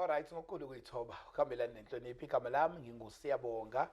Alright, ngokukhulu kuyithoba ukuhambelana nenhlonipho. Igama lami nginguSiyabonga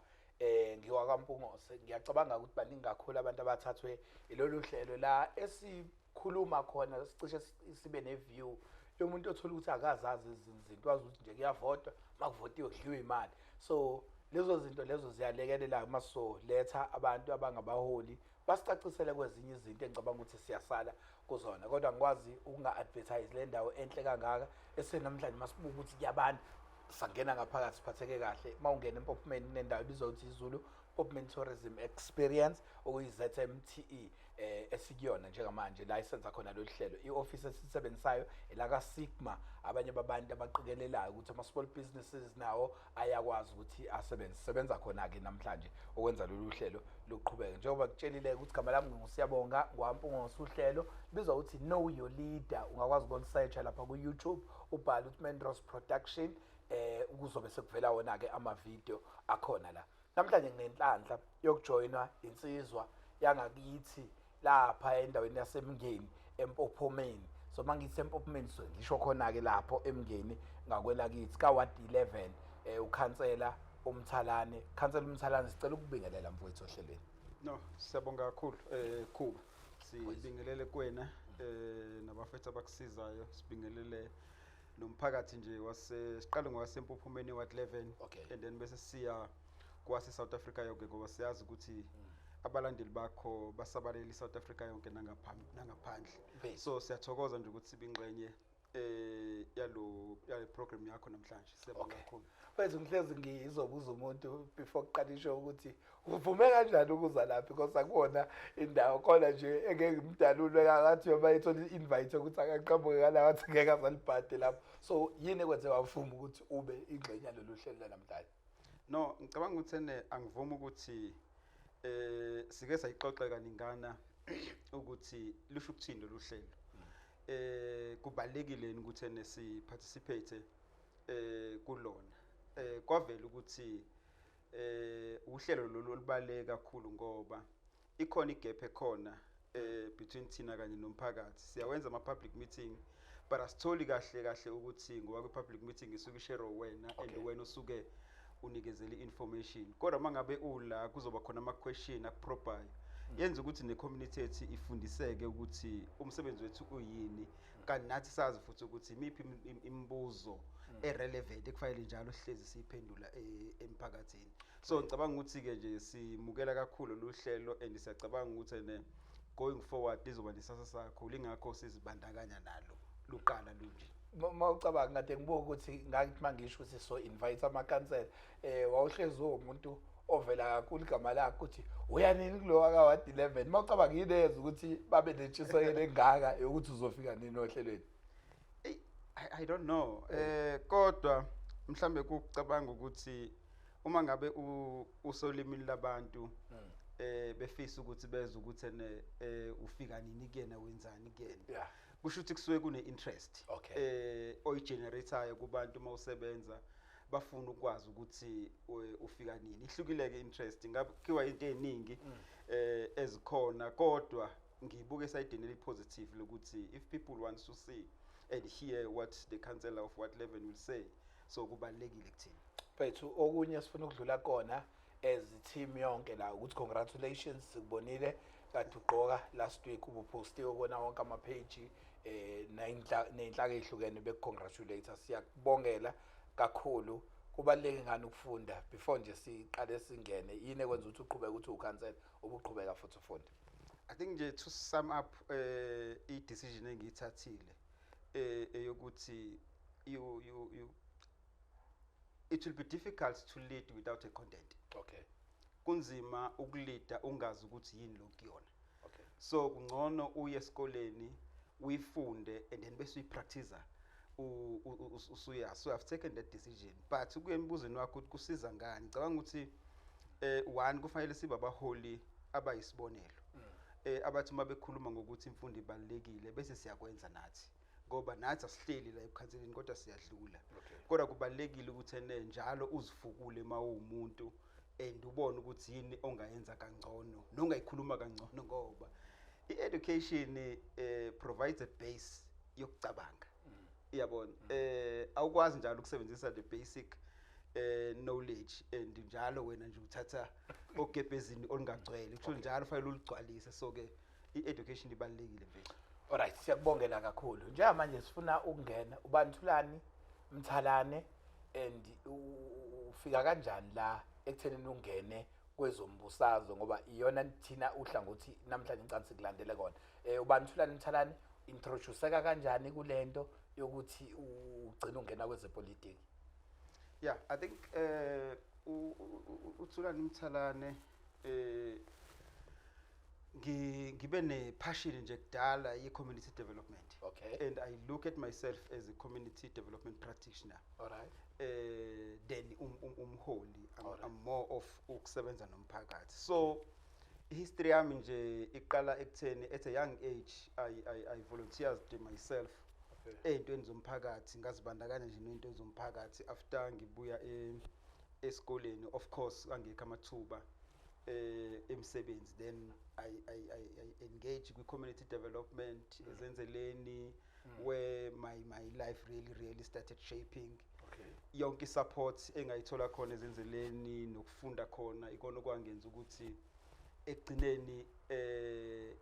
ngiwakaMpungose. Ngiyacabanga ukuthi baningi kakhulu abantu abathathwe ilolu hlelo la esikhuluma khona sicishe sibe neview yomuntu othola ukuthi akazazi izinto, wazi ukuthi nje kuyavotwa, makuvotiwe kudliwa imali. So lezo zinto lezo ziyalekelela masoletha abantu abangabaholi basicacisele kwezinye izinto engicabanga ukuthi siyasala kuzona, kodwa ngikwazi ukunga-advertise le ndawo enhle kangaka esenamhlanje masibuka ukuthi kuyabantu sangena ngaphakathi siphatheke kahle. Mawungena eMpophomeni nendawo ibizwa ukuthi iZulu Pophomeni Tourism Experience okuyi-ZMTE esikuyona njengamanje la isenza khona lolu hlelo. I-office esisebenzisayo elaka Sigma, abanye babantu abaqikelelayo ukuthi ama-small businesses nawo ayakwazi ukuthi sebenza khona-ke namhlanje okwenza lolu hlelo luqhubeke. Njengoba kutshelile ukuthi igama lami nginguSiyabonga ngwaMpungose. Uhlelo bizwa ukuthi Know Your Leader. Ungakwazi ukuli-searcha lapha ku-YouTube ubhale ukuthi Mendros Production kuzobe sekuvela wona-ke amavidiyo akhona la. Namhlanje nginenhlanhla yokujoyinwa insizwa yangakithi lapha endaweni yaseMngeni eMpophomeni. So mangithi eMpophomeni so ngisho khona-ke lapho eMngeni ngakwelakithi ka-Ward 11 ukhansela uMthalane. Khansela uMthalane, sicela ukubingelela mfowethu ohlelweni. No, siyabonga kakhulu Khuba. Sibingelele kuwena nabafethu abakusizayo, sibingelele nomphakathi nje siqale ngwaseMpophomeni Ward 11 and then bese siya kwase South Africa yonke ngoba siyazi ukuthi abalandeli bakho basabalela iSouth Africa yonke nangaphandle. So siyathokoza nje ukuthi sibingxenye yale program yakho namhlanje. Siyabonga kakhulu. Mfethu ngihlezi ngizobuza umuntu before kuqalisho ukuthi uvume kanjani ukuza lapha, because akubona indawo khona nje engeke ngimdalule ngathi yoba ithola invite ukuthi akaqhamuke kana wathi ngeke azalibhade lapho. So yini ekwenze wavuma ukuthi ube ingxenye lolu hlelo namhlanje? No, ngicabanga ukuthi angivumi ukuthi sike sayixoxa kaningana ukuthi lusho ukuthini lolu hlelo. Kubalekile ukuthi si participate kulona. Kwavela ukuthi uhlelo lolu olubaleke kakhulu ngoba ikhona igap ekhona between thina kanye nomphakathi. Siyawenza ama public meeting but asitholi kahle ukuthi ngoba kwi-public meeting isuke ishare wena and wena usuke unikezele information. Kodwa mangabe ula kuzoba khona ama question akuprobayo, yenza ukuthi ne-community ethi ifundiseke ukuthi umsebenzi wethu uyini, kanti nathi sazi futhi ukuthi imiphi imibuzo irelevant ekufanele njalo sihlezi siyiphendula emphakathini. So ngicabanga ukuthi ke nje simukela kakhulu lo hlelo and siyacabanga ukuthi going forward lizoba nesasa sakho, lingakho sizibandakanya nalo luqala lunje. Mawucabanga kade ngibuka ukuthi ngathi mangisho ukuthi so invite amakhansela wawuhlezi umuntu ovela kakhulu igama lakho ukuthi uyanini kulo waka Ward 11. Mawucabanga yini eyenza ukuthi babe nentshisekelo engaka ukuthi uzofika nini ohlelweni? I don't know. Kodwa mhlambe kucabanga ukuthi uma ngabe usolimini labantu befisa ukuthi beze ukuthi ufika nini kuyena, wenzani kuyena, kusho ukuthi kusuke kune interest oyigenerateayo kubantu mawusebenza bafuna ukwazi ukuthi ufika nini. Ihlukile ke interest ngakhiwa into eziningi ezikhona, kodwa ngibuke esayidini elipositive lokuthi if people want to see and hear what the councillor of Ward 11 will say, so kubalekile kuthina. Mfethu okunye sifuna ukudlula kona as team yonke la ukuthi congratulations, sikubonile kanti ugqoka last week ubupostiwe kona wonke ama page nenhlaka ezihlukene bekcongratulate. Siyakubongela kakhulu. Kubaleke ngani ukufunda before nje siqale singene, yini ekwenza ukuthi uqhubeke ukuthi ukhansela ubuqhubeka futhi ufunda? I think nje to sum up i-decision engiyithathile eyokuthi it will be difficult to lead without a content. Kunzima ukuleada ungazi ukuthi yini lokuyona. So kungcono uye esikoleni uyifunde and then bese uyipractice usuya. So I've taken that decision, but ukuye embuzweni wakho ukuthi kusiza ngani, ngicabanga ukuthi one kufanele sibe abaholi abayisibonelo abathi uma bekhuluma ngokuthi imfundo ibalekile bese siyakwenza nathi, ngoba nathi asihleli la ekhanseleni kodwa siyadlula. Kodwa kubalekile ukuthi njalo uzifukule mawumuntu and ubone ukuthi yini ongayenza kangcono nongayikhuluma kangcono, ngoba i-education provides a base yokucabanga. iyabona awukwazi njalo ukusebenzisa the basic knowledge and njalo wena nje uthatha ogebhezini olungagcwele kusho njalo fanele uligcwalise so ke i-education ibalekile mfethu. Alright, siyakubongela kakhulu. Njengamanje sifuna ukungena ubanthulani Mthalane and ufika kanjani la ekuthenini ungene kwezombusazwe ngoba iyona thina uhlangothi namhlanje ngicela sikulandele kona. Ubanthulani Mthalane introduceka kanjani kulento yokuthi ugcina ungena kwezepolitiki? Yeah, I think uThulani Mthalane ngibe ne-passion nje kudala ye-community development. Okay. And I look at myself as a community development practitioner. Alright. Then umholi. I'm more of ukusebenza nomphakathi. So history yami nje iqala ekutheni at a young age I volunteered myself ey'ntweni zomphakathi ngazibandakanya nje nento zomphakathi after ngibuya esikoleni. Of course angekho amathuba emsebenzi, then I engage with community development ezenzeleni where my life really started shaping. Okay. Yonke support engayithola khona ezenzeleni nokufunda khona ikona okwangenza ukuthi ekugcineni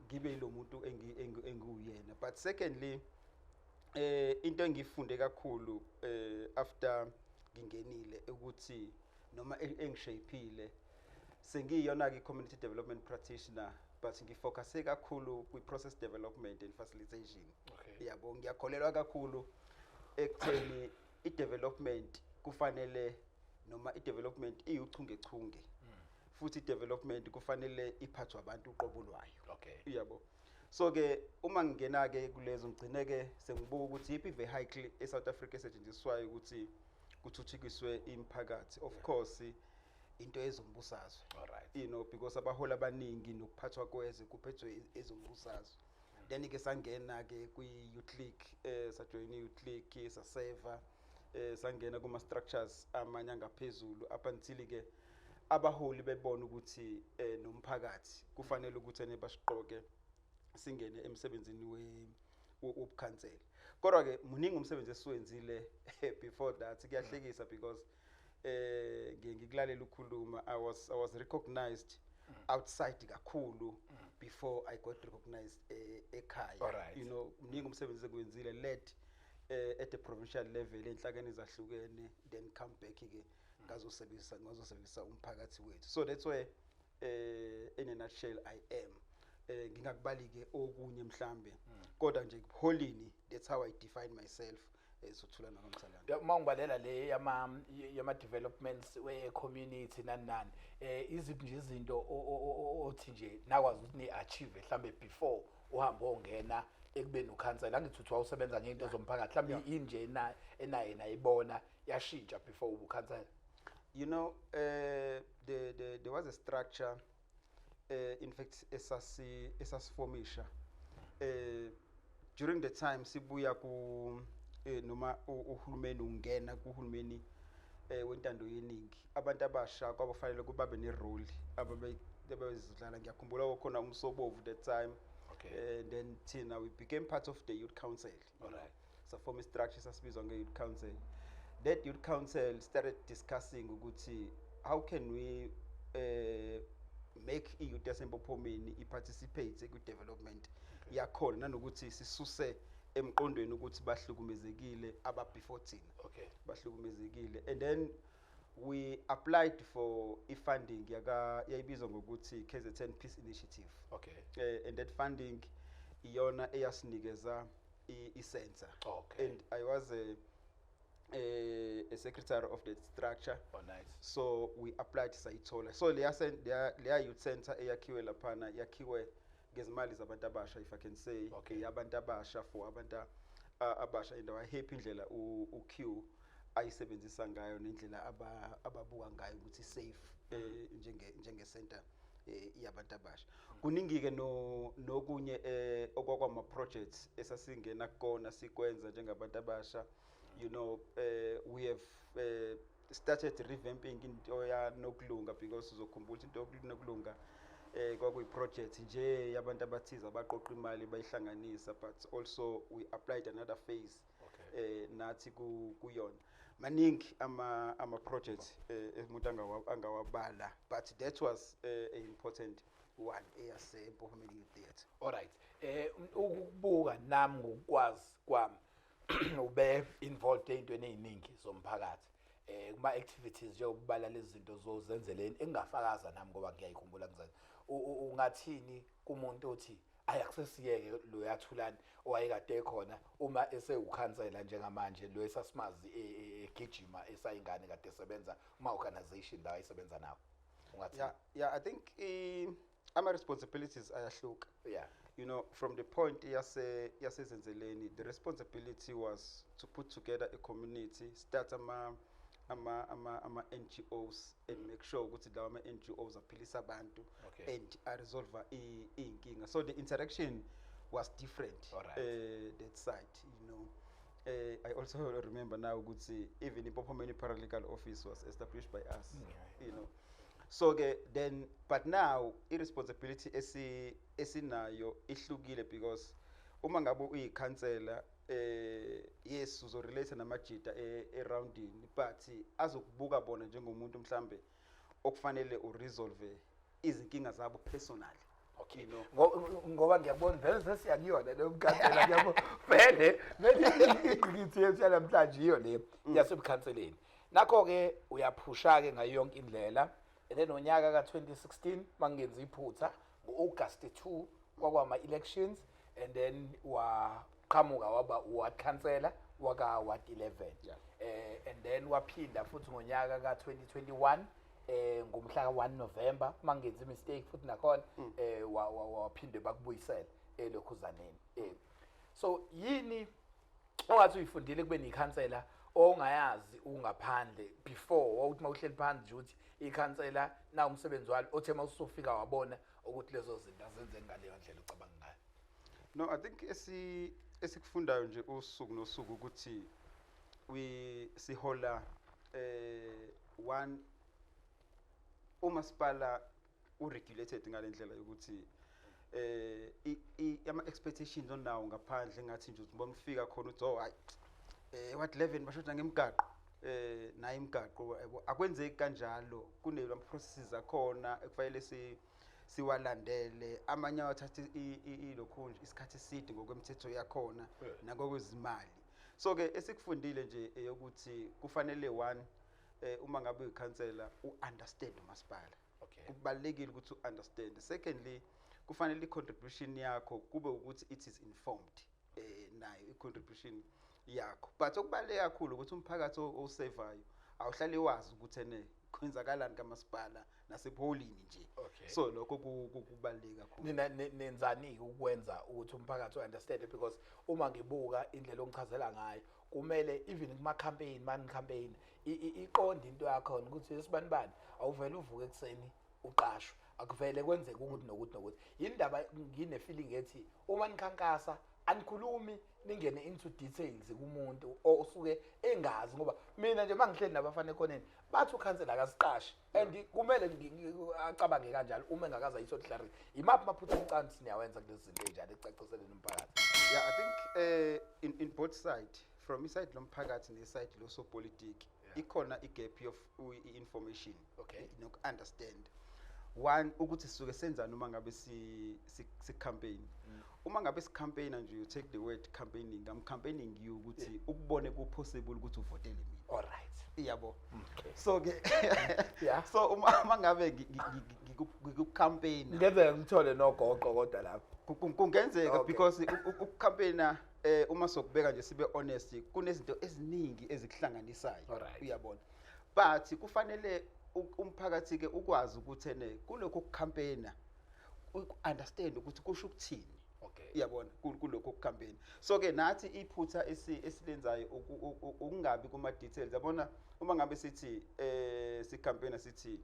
ngibe lo muntu engiyena. But secondly into engifunde kakhulu after ngingenile ukuthi noma engishapile sengiyona ke community development practitioner but ngifocuse kakhulu kwi process development and facilitation. Okay. Yabo ngiyakholelwa kakhulu ekutheni i-development kufanele noma i-development iyuchungechunge futhi i-development kufanele iphathwe abantu uqobo lwayo. Okay. Yabo. So ke uma ngingena ke kulezo ngcine ke sengibuka ukuthi yipi vehicle eSouth Africa esetshenziswayo ukuthi kuthuthukiswe imphakathi. Of course into ezombusazwe. Alright. You know, because abaholi abaningi nokuphathwa kweze kuphethwe ezombusazwe. Then ke sangena ke kwi-youth league sajoin i-youth league saseva sangena kuma structures amanye ngaphezulu up until ke abaholi bebona ukuthi nomphakathi kufanele ukuthi nebashiqoke singene emsebenzini wobukhansela. Kodwa ke muningi umsebenzi esiwenzile before that kuyahlekisa because ngikulalela ukukhuluma I was recognized outside kakhulu before I got recognized ekhaya. Alright. You know, muningi umsebenzi ekwenzile led at the provincial level enhlakeni ezahlukene then come back ke ngazosebenzisa umphakathi wethu. So that's why in a nutshell I am ngingakubali ke okunye mhlambe kodwa nje holini that's how I define myself as uThulani Mthalane. Mangibalela le yama developments we community nani iziphi nje izinto othi nje nakwazi ukuthi ni achieve mhlambe before uhamba ongena ekubeni ukhansela ngithi usebenza ngento zomphakathi mhlambe inje enaye nayibona yashintsha before ubukhansela? You know, there was a structure in fact esasiformisha during the time sibuya ku noma uhulumeni ungena kuhulumeni wentando yeningi abantu abasha kwabafanele kubabe nerole ababezidlala. Ngiyakhumbula khona umsobovu that time. Okay. And then thina we became part of the youth council. Alright. So form structure sasibizwa nge-youth council. That youth council started discussing ukuthi how can we make i-youth yaseMpophomeni i-participate ku-development yakhona nanokuthi sisuse emqondweni ukuthi bahlukumezekile before thina. Okay. Bahlukumezekile. And then we applied for funding yayibizwa ngokuthi KZN Peace Initiative. Okay. And that funding iyona eyasinikeza i-center. Okay. And I was a secretary of the structure. Oh, nice. So we applied sayithola. So leya youth center eyakhiwe laphana yakhiwe ngezimali zabantu abasha, if I can say. Okay. Abantu abasha for abantu abasha. And I was happy indlela uQ ayisebenzisa ngayo nendlela ababuka ngayo ukuthi safe njenge center yabantu abasha. Kuningi ke nokunye okwakwama projects esasingena kona sikwenza njengabantu abasha. You know, we have started revamping into ya Nokulunga because uzokhumbula into Nokulunga kwakuyi-project nje yabantu abathize abaqoqa imali bayihlanganisa, but also we applied another phase nathi kuyona. Maningi ama-projects umuntu angawabala, but that was an important one eyase-Mpophomeni Youth Theatre. Alright. Ukubuka nami ngokwazi kwami ube involved ey'ntweni ey'ningi zomphakathi. Kuma activities nje ukubala lezi zinto zozenzeleni engingafakaza nami ngoba ngiyayikhumbula ngizange. Ungathini kumuntu othi ayakusesiyeke lo yathulani owayekade ekhona uma esewukhansela njengamanje lo esasimazi egijima esayingane kade esebenza kuma organization la ayisebenza nawo. Ungathi? Yeah, I think ama responsibilities ayahluka. Yeah. You know, from the point yasezenzeleni, the responsibility was to put together a community, start ama NGOs and make sure ukuthi lawo ama NGOs aphilisa abantu and resolve inkinga. So the interaction was different. That side, you know. I also remember now ukuthi even Mpophomeni Paralegal Office was established by us. You know. So then, but now irresponsibility esinayo ihlukile because uma ngabe uyikhansela yes uzorelate namajita eroundini, but azokubuka bona njengomuntu mhlambe okufanele uresolve izinkinga zabo personally. Okay, ngoba ngiyabona vele sesiyakuyona leyo mkhansela ngiyabona vele igqikithi yethu yanamhlanje iyo le yasebukhanseleni. Nakho ke uyaphusha ke ngayo yonke indlela. And then onyaka ka-2016 mangenza iphutha ngo-August 2 kwakwama-elections, and then waqhamuka waba ward councillor waka-ward 11. And then waphinda futhi ngonyaka ka-2021 ngomhla ka-1 November mangenza imistake futhi nakhona waphinde bakubuyisela elokhuzaneni. So yini ongathi uyifundile kube nikhansela ongayazi ungaphandle before wawuthi mawuhleli phansi nje uthi ikhansela na umsebenzi walo othe mawusufika wabona ukuthi lezo zinto azenze ngaleyo ndlela ucabanga ngayo? No, I think esikufundayo nje usuku nosuku ukuthi sihola one umasipala uregulated ngalendlela yokuthi ama expectations onawo ngaphandle ngathi nje ubona ufika khona uthi oh hayi what 11 bashoda ngemigaqo nayi imigaqo akwenzeki kanjalo, kunela processes akhona ekufanele siwalandele, amanye awathatha ilokhu nje isikhathi eside ngokwemthetho yakhona nakokwezimali. So ke esikufundile nje eyokuthi kufanele one uma ngabe uyikhansela uunderstand umasipala. Kubalekile ukuthi uunderstand. Secondly, kufanele icontribution yakho kube ukuthi it is informed nayo icontribution yakho. But okubaleka kakhulu ukuthi umphakathi osevayo awuhlale wazi ukuthi ene kwenzakalani kamasipala nasepholini nje. So lokho kubaleka kakhulu. Nina nenzani ukwenza ukuthi umphakathi uunderstand, because uma ngibuka indlela ongichazela ngayo kumele even kuma campaign campaign iqonda into yakho ukuthi esibani bani awuvele uvuke ekseni uqashwe akuvele kwenzeke ukuthi nokuthi yindaba ngine feeling ethi uma nikhankasa anikhulumi ningene into details kumuntu osuke engazi, ngoba mina nje mangihleli nabafana ekhoneni bathi ukhansela akasiqashi and kumele acabange kanjalo uma engakaza yiso clarity imaphi maphutha emcane niyawenza kulezi zinto enjalo ecaciseleni umphakathi. Yeah, I think in both sides, from iside lomphakathi neside losopolitiki ikhona igap of information. Understand one ukuthi sisuke senzani uma ngabe si campaign. Uma ngabe si campaign nje you take the word campaigning, I'm campaigning you ukuthi ukubone ku possible ukuthi uvotele mina. All right. Yabo. So ke so uma ngabe ngikucampaign ngeze ngithole nogoqo kodwa lapho kungenzeka because ukucampaigna uma sokubeka nje sibe honest kunezinto eziningi ezikuhlanganisayo, uyabona. But kufanele umphakathi ke ukwazi ukuthi ene kuloko kucampaigna understand ukuthi kusho ukuthini. Uyabona kuloko kucampaign. So ke nathi iphutha esilenzayo ukungabi kuma details. Yabona uma ngabe sithi si campaigna sithi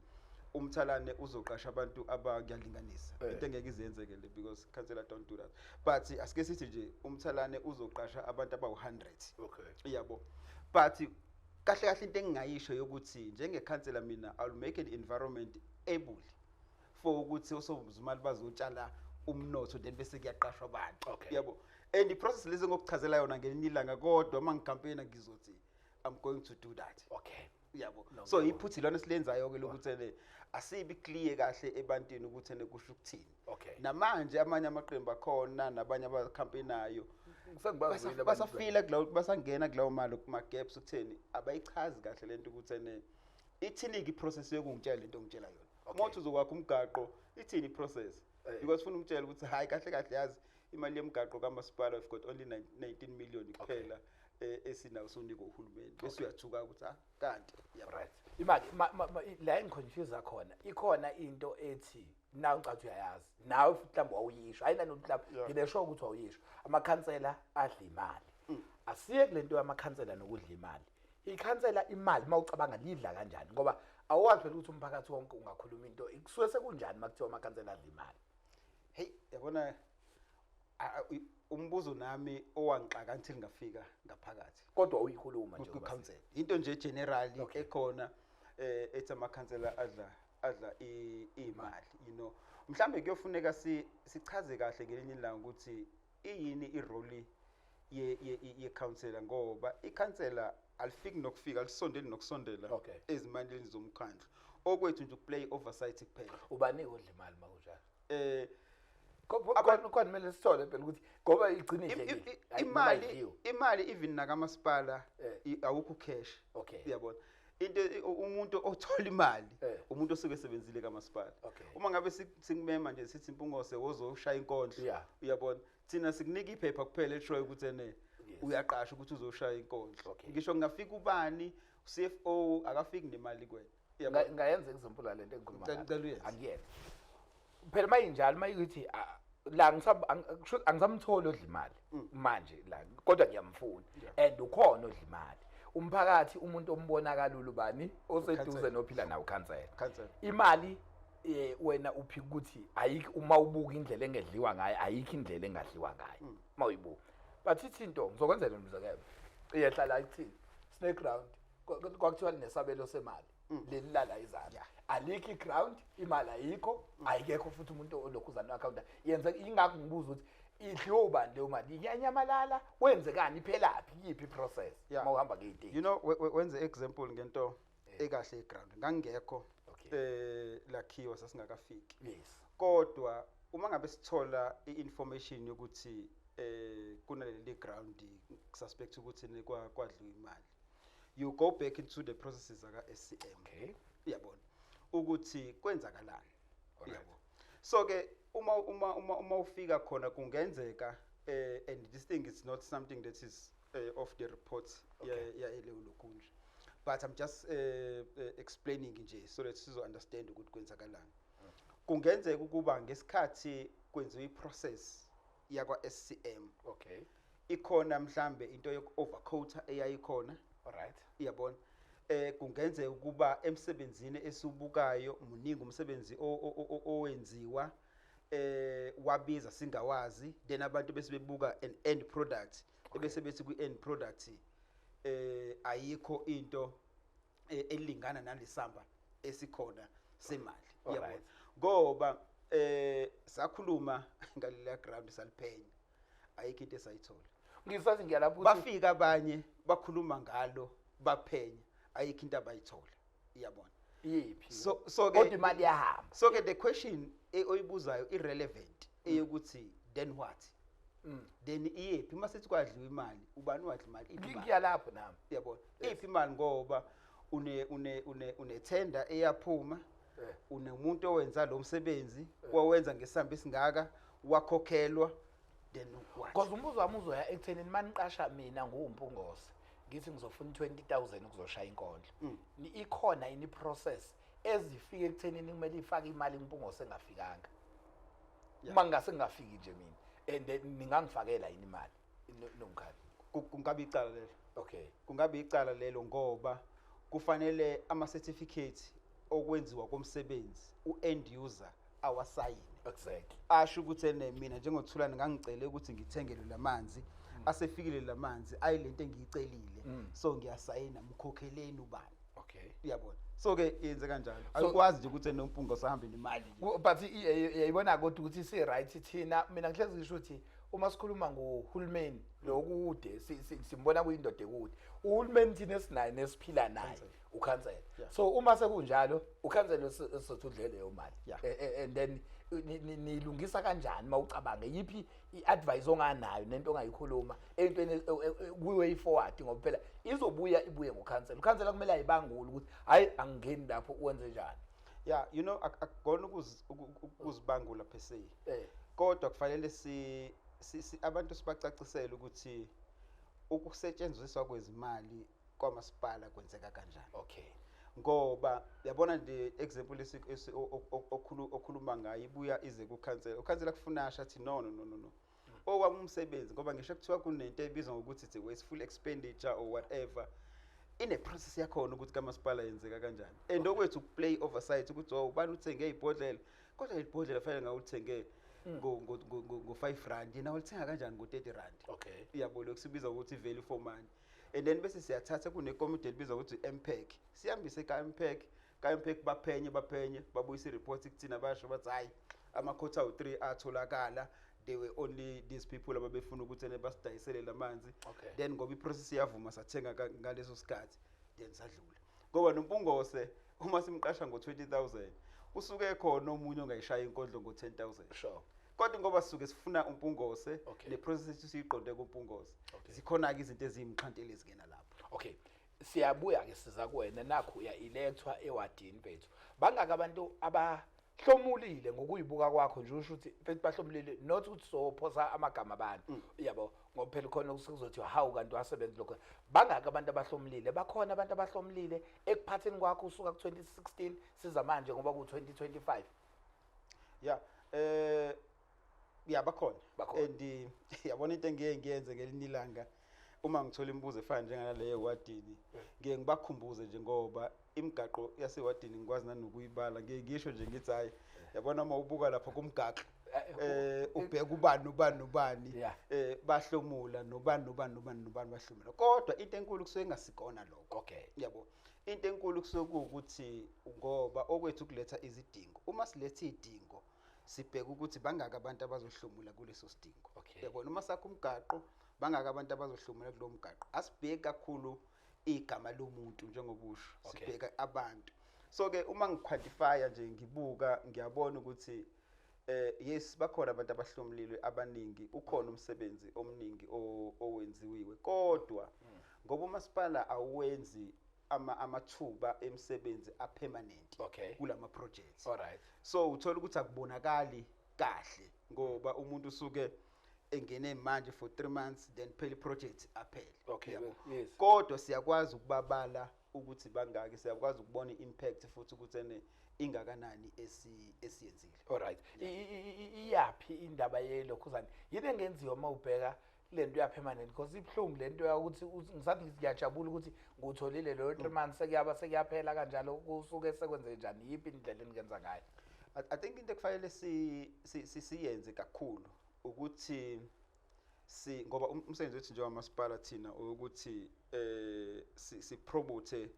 umthalane uzoqasha abantu abakuyalinganisa, into engeke izenzeke le because councillor don't do that. But asike sithi nje umthalane uzoqasha abantu abawu100. Yabo. But kahle into engingayisho yokuthi njenge councillor mina I'll make an environment able for ukuthi osomzimali bazotshala umnotho then bese kuyaqashwa abantu Okay. yabo and iprocess lezi ngokuchazela yona ngelinye ilanga kodwa mangicampaign ngizothi I'm going to do that Okay. yabo No, so no. iphuthi lona silenzayo ke lokuthi ene asibi clear kahle ebantwini ukuthi ene kusho ukuthini Okay. namanje amanye amaqembu akhona nabanye abacampaignayo Sengibazwile basafila kulawo basangena kulawo mali kuma gaps ukutheni abayichazi kahle lento ukuthi ene ithini iprocess yokungitshela into ongitshela yona Okay. mothi uzokwakha umgaqo ithini iprocess because ufuna umtshela ukuthi hayi kahle kahle yazi imali yemgaqo kamasipala we've got only 19 million kuphela esinawo sonika uhulumeni bese uyathuka ukuthi kanti right. Imali la engiconfuse khona. Ikhona into ethi nawe ucathi uyayazi. Nawe futhi mhlawumbe awuyisho. Ayina nomhlawumbe nginesho ukuthi awuyisho. Amakhansela adla imali. Asiye kulento yamakhansela nokudla imali. Ikhansela imali mawucabanga lidla kanjani ngoba awazi phela ukuthi umphakathi wonke ungakhuluma into ikusuke sekunjani makuthiwa amakhansela adla imali. hey yabona umbuzo nami owangixaka until ngafika ngaphakathi Kodwa uyikhuluma nje ku-council into nje generally ekhona ethi amakhansela adla imali you know mhlambe kuyofuneka sichaze kahle ngelinye ilanga ukuthi iyini irole ye-councilor ngoba ikhansela alifiki nokufika alisondeli nokusondela ezimandleni zomkhandlu okwethu nje ukuplay oversight kuphela ubani odla imali makunjalo kodwa kumele sithole phela ukuthi ngoba igcine nje imali even nakamasipala awukho cash uyabona into umuntu othola imali umuntu osuke esebenzile kamasipala uma ngabe sikumema nje sithi impungose wozoshaya inkondlo uyabona thina sikunika iphepha kuphela elishoyo ukuthi ene uyaqasha ukuthi uzoshaya inkondlo ngisho ngafika ubani CFO akafiki nemali kwena ngayenza example la lento engikhuluma ngayo angiyena phela mayinjalo mayithi la angizamthola odla imali manje la kodwa ngiyamfuna and ukhona odla imali umphakathi umuntu ombonakala ubani oseduze nophila nawo ukhansela imali wena uphi ukuthi ayikho uma ubuka indlela engedliwa ngayo ayikho indlela engadliwa ngayo mawuyibuka but ithinto ngizokwenzela umzekelo iyehlala ikuthini snake ground kwakuthiwa nesabelo semali lelilala izandla alikho iground imali ayikho ayikho futhi umuntu olokhuzana no-account yenze ingakho ngibuza ukuthi idliwe ubani leyo mali iyanyamalala wenzekani iphelaphi yiphi iprocess uma uhamba ngey'teki you know wenze example ngento ekahle eground ngangekho lakhiwa sasingakafiki yes kodwa uma ngabe sithola i-information yokuthi kunaleli ground suspect ukuthi kwadliwa imali you go back into the processes aka-SCM uyabona ukuthi kwenzakalani uyabona so ke uma ufika khona kungenzeka and this thing is not something that is off the report yaleyo lokunje but I'm just explaining nje so that sizo understand ukuthi kwenzakalani kungenzeka ukuba ngesikhathi kwenziwa iprocess yakwa-SCM ikhona mhlambe into yoku-overquota eyayikhona alright iyabona kungenzeka ukuba emsebenzini esibukayo muningi umsebenzi owenziwa wabiza singawazi then abantu bese bebuka an end product ebese bethi kwi-end product ayikho into elingana nalesamba esikhona semali iyabona ngoba sakhuluma ngaleya ground saliphenya ayikho into esayithola ngisathi ngiyalapho bafika abanye bakhuluma ngalo baphenya ayikho into abayithola iyabona yiphi so kodwa imali yahamba so ke the question oyibuzayo irrelevant eyokuthi then what then iyephi uma sithi kwadliwa imali ubani wadla imali ngiyalapho nami uyabona iphi imali ngoba une tender eyaphuma unemuntu owenza lo msebenzi wawenza ngesamba esingaka wakhokhelwa then what because umbuzo wami uzoya ekuthenini maniqasha mina ngumpungose ngithi ngizofuna 20,000 ukuzoshaya inkondlo ikhona ini process ezifike ekuthenini kumele ifake imali impungose engafikanga uma ngase ngafiki nje mina and ningangifakela yini imali nomkhali kungabe icala lelo okay kungabe icala lelo ngoba kufanele ama certificate okwenziwa komsebenzi uend user awasayine exactly asho ukuthi mina njengothulani ngangicela ukuthi ngithengelwe lamanzi asefikile lamanzi ayilento engiyicelile so ngiyasayina mkhokheleni ubani Okay. Uyabona. So ke yenze kanjalo. Ayikwazi nje ukuthi enompungo sahambe nemali nje. But yayibona kodwa ukuthi si right thina mina ngihlezi ngisho ukuthi uma sikhuluma ngohulumeni lokude simbona kuyindoda ekude. Uhulumeni thina esinayo nesiphila naye ukhansela. So uma sekunjalo ukhansela sesithudle leyo mali. And then nilungisa kanjani mawucabanga yipi iadvice onganayo nento ongayikhuluma entweni kuway forward ngoba phela izobuya ibuye ngokhansela ukhansela kumele ayibangule ukuthi hayi angingeni lapho uwenze njani. Yeah, you know akugona ukuzibangula per se. Kodwa kufanele abantu sibacacisele ukuthi ukusetshenziswa kwezimali kwamasipala kwenzeka kanjani. Okay. Ngoba yabona nje example okhuluma ngayo ibuya ize kukhansela ukhansela kufuna athi no okwami umsebenzi ngoba ngisho kuthiwa kunento ebizwa ngokuthi it's a wasteful expenditure or whatever ine process yakhona ukuthi kamasipala yenzeka kanjani and okwethu play oversight ukuthi ubani uthenge izibhodlela kodwa izibhodlela fanele ngawuthenge ngo 5 rand yena ulithenga kanjani ngo 30 rand. Okay. Iyabona ukusibiza ukuthi value for money. And then bese siyathatha kunekomiti elibizwa ukuthi MPEC sihambise ka-MPEC baphenye babuyisa ireport kuthina basho bathi hayi amakhotha awu3 atholakala they were only these people ababefuna ukuthi basidayisele lamanzi. Then ngoba iprocess iyavuma sathenga ngaleso sikhathi then sadlula ngoba nompungose uma simqasha ngo 20,000 usuke khona omunye ongayishaya inkondlo ngo 10,000. Sure. Kodwa ngoba sisuke sifuna umpungose neprocess siyiqonde kumpungose zikhona ke izinto ezimxhantele ezingena lapho. Okay. Siyabuya ke siza kuwena nakho uya electwa ewadini bethu bangaka abantu abahlomulile ngokuyibuka kwakho nje usho ukuthi mfethu bahlomulile not ukuthi sophosa amagama abantu yabo ngoba phela khona ukuzothi hawu kanti wasebenza lokho bangaka abantu abahlomulile bakhona abantu abahlomulile ekuphatheni kwakho usuka ku 2016 siza manje ngoba ku 2025. Bakhona and yabona into engiyenze ngelinye ilanga uma ngithola imibuzo efana njengalaleyo ewadini ngiye ngibakhumbuze nje ngoba imigaqo yasewadini ngikwazi nanokuyibala ngisho nje ngithi hayi yabona uma ubuka lapha kumgaqo ubheka ubani bahlomula nobani bahlomula kodwa into enkulu kusuke engasikona lokho. Okay. Yabo into enkulu kusuke ukuthi ngoba okwethu kuletha izidingo uma siletha izidingo sibheka ukuthi bangaka abantu abazohlomula kuleso sidingo. Yabona uma sakho umgaqo bangaka abantu abazohlomula kulo mgaqo asibheki kakhulu igama lomuntu njengobusho sibheka abantu. So ke uma ngiquantifya nje ngibuka ngiyabona ukuthi yes bakhona abantu abahlomulile abaningi ukhona umsebenzi omningi owenziwe kodwa ngoba umasipala awenzi amathuba emsebenzi apermanent kulama projects. Alright. So uthola ukuthi akubonakali kahle ngoba umuntu usuke engene manje for 3 months then phela project aphele. Okay. Yes. Kodwa siyakwazi ukubabala ukuthi bangaki siyakwazi ukubona impact futhi ukuthi ingakanani esiyenzile. Alright. Iyapi indaba yelokhuzana yini engenziwa mawubheka lento ya permanent because ibhlungu lento ukuthi ngisathi ngiyajabula ukuthi ngutholile lo 3 months sekuyaphela kanjalo kusuke sekwenze njani yipi indlela engenza ngayo. I think into ekufanele siyenze kakhulu ukuthi ngoba umsebenzi wethu njengoba masipala thina ukuthi si promote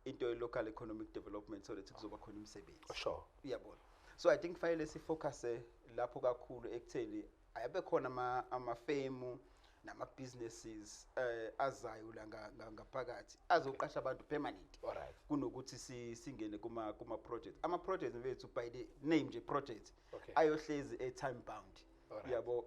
into ye local economic development so that kuzoba khona imisebenzi. Sure. Uyabona. So I think fanele sifocus lapho kakhulu ekutheni ayabe khona amafemu nama businesses azayo la ngaphakathi azoqasha abantu permanent. Alright. Kunokuthi singene kuma projects ama projects bethu by the name nje project ayohlezi time bound. Yabo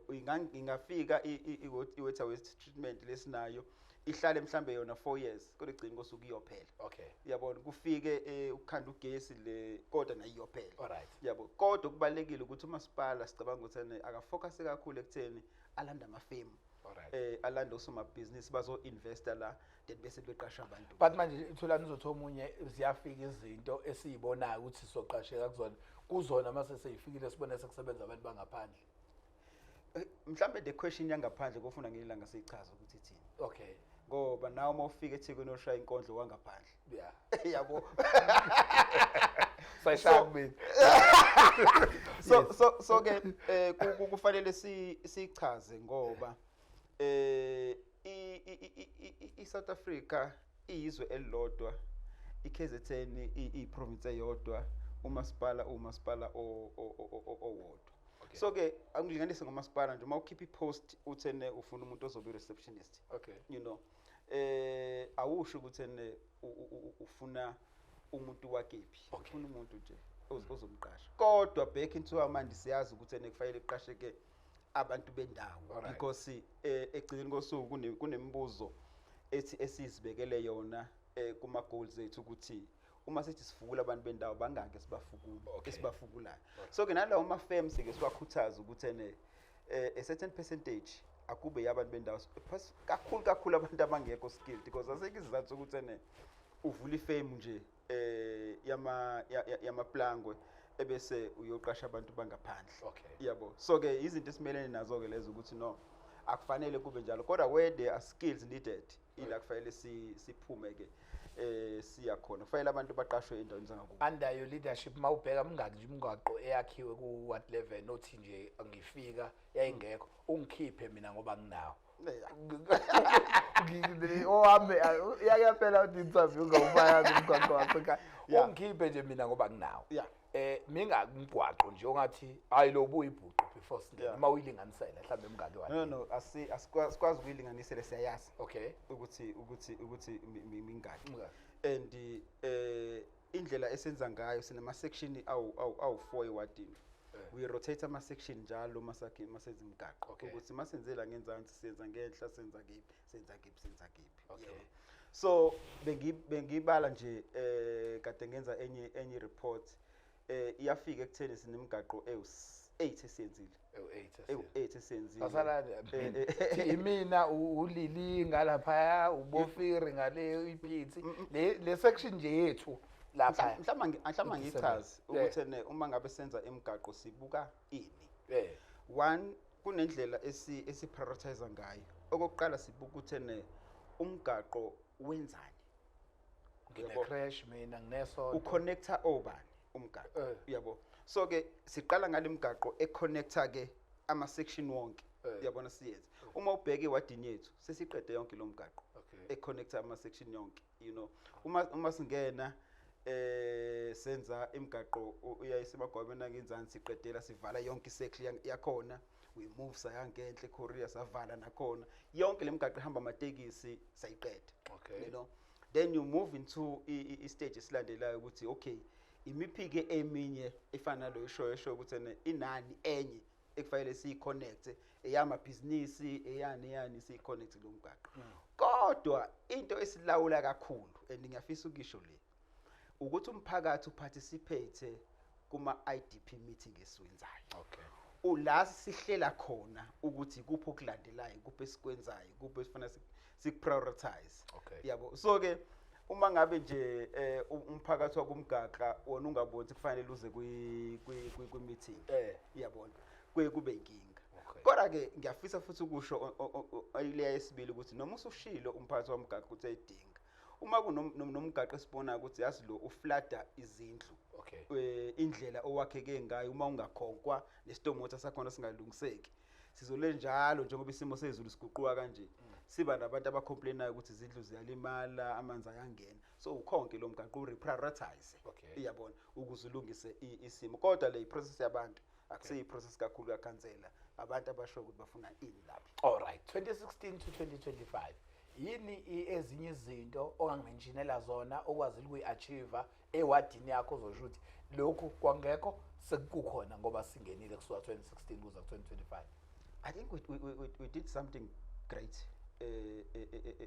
ingafika i-water waste treatment lesinayo ihlale mhlambe yona 4 years kodwa igcina kosuku iyophela. Okay. Yabona kufike ukukhanda ugesi le kodwa nayo iyophela. Alright. Yabo kodwa kubalekile ukuthi umasipala sicabanga ukuthi akafocus kakhulu ekutheni alanda amafemu. Alright. Alanda osoma business bazo investor la then bese beqasha abantu. But manje ithola nizothi omunye ziyafika izinto esizibonayo ukuthi sizoqasheka kuzona mase seyifikile sibone sekusebenza abantu bangaphandle. Mhlambe the question yangaphandle kufuna ngelanga sichaza ukuthi ithini. Okay. Ngoba nawe uma ufika eThekwini oshaya inkondlo wangaphandle. Yeah. Yabo. Sayishaya mina. So ke kufanele sichaze ngoba iSouth Africa iyizwe elilodwa iKZN iprovince eyodwa umasipala owodwa. Okay. So ke angilinganise ngomasipala nje uma ukhipha ipost uthene ufuna umuntu ozobe receptionist. Okay. You know awusho ukuthi ene ufuna umuntu wakephi, ufuna umuntu nje ozomqasha. Kodwa back into amandi siyazi ukuthi ene kufanele iqasheke abantu bendawo because egcineni kosuku kunemibuzo ethi esizibekele yona kuma goals ethu ukuthi uma sithi sifukula abantu bendawo bangake esibafukulayo. So ke nalawo ama firms ke siwakhuthaza ukuthi ene a certain percentage akube yabantu bendawo kakhulu abantu abangekho skilled because aseke izizathu ukuthi ene uvula ifirm nje yama plangwe ebese uyoqasha abantu bangaphandle. Yabo. So ke izinto esimelene nazo ke lezo ukuthi no akufanele kube njalo kodwa where there are skills needed ila kufanele siphume ke siya khona kufanele abantu baqashwe endaweni zangakubo. Under your leadership mawubheka mingaki nje imigaqo eyakhiwe ku what level nothi nje angifika yayingekho ungikhiphe mina ngoba nginawo. Ohambe yayaphela interview ngawufaya umgaqo wasekhaya ungikhiphe nje mina ngoba nginawo. Mingakungwaqo nje ongathi hayi lo buyibhuqu before singena uma uyilinganisela mhlambe emngaki wani. No asikwazi ukuyilinganisela siyayazi. Okay. ukuthi mingaki. And indlela esenza ngayo sinema section awu4 ewadini. We rotate ama section njalo masenza imigaqo ukuthi masenzela ngenzansi senza ngenhla senza kephi. Okay. So bengibala nje kade ngenza enye report iyafika ekutheni sinemigaqo ewu8 esenzile. ewu8 esenzile. Asalani imina ulili ngalapha ubofiri ngale iphithi le section nje yethu lapha mhlawumbe ngichaze ukuthi uma ngabe senza imigaqo sibuka ini. One kunendlela esiprioritize ngayo. Okokuqala sibuka ukuthi umgaqo wenzani. Ngine crash mina ngineso uconnector obani umgaqo. Yabo. So ke siqala ngalemigaqo econnector ke ama section wonke. Uyabona siyenza. Uma ubheke ewadini yethu sesiqede yonke lo mgaqo. Econnector ama section yonke, you know. Uma singena senza imigaqo uyayisemagwabeni angenzansi siqedela sivala yonke isection yakhona. We move sayangenhle Korea savala nakhona. Yonke lemigaqo ehamba amatekisi sayiqeda. You know. Then you move into stage esilandelayo ukuthi okay imiphi ke eminye efana lo esho ukuthi inani enye ekufanele siyiconnect eyama business eyani siyiconnect lo mgaqo. Kodwa into esilawula kakhulu and ngiyafisa ukisho le ukuthi umphakathi uparticipate kuma IDP meeting esiwenzayo. Ula sihlela khona ukuthi kuphi okulandelayo kuphi esikwenzayo kuphi esifanele sikuprioritize. Yabo. So ke uma ngabe nje umphakathi wakumgaqa wona ungaboni kufanele uze kwi meeting iyabona kube inkinga. Kodwa ke ngiyafisa futhi ukusho ayileya esibili ukuthi noma usushilo umphakathi wamgaqa ukuthi ayidinga uma kunomgaqa esibona ukuthi yazi lo uflada izindlu. Indlela owakheke ngayo uma ungakhonkwa nestomota sakhona singalungiseki sizole njalo njengoba isimo sezulu siguquka kanje siba nabantu abacomplainayo ukuthi izindlu ziyalimala amanzi ayangena. So ukhonke lo mgaqo reprioritize. Iyabona ukuzulungise isimo kodwa le process yabantu akuseyi process kakhulu yakhansela abantu abasho ukuthi bafuna ini lapha. All right, 2016 to 2025 yini ezinye izinto ongangimentionela zona okwazi ukuyiachieve ewadini yakho uzosho ukuthi lokhu kwangekho sekukhona ngoba singenile kusuka 2016 kuza 2025? I think we did something great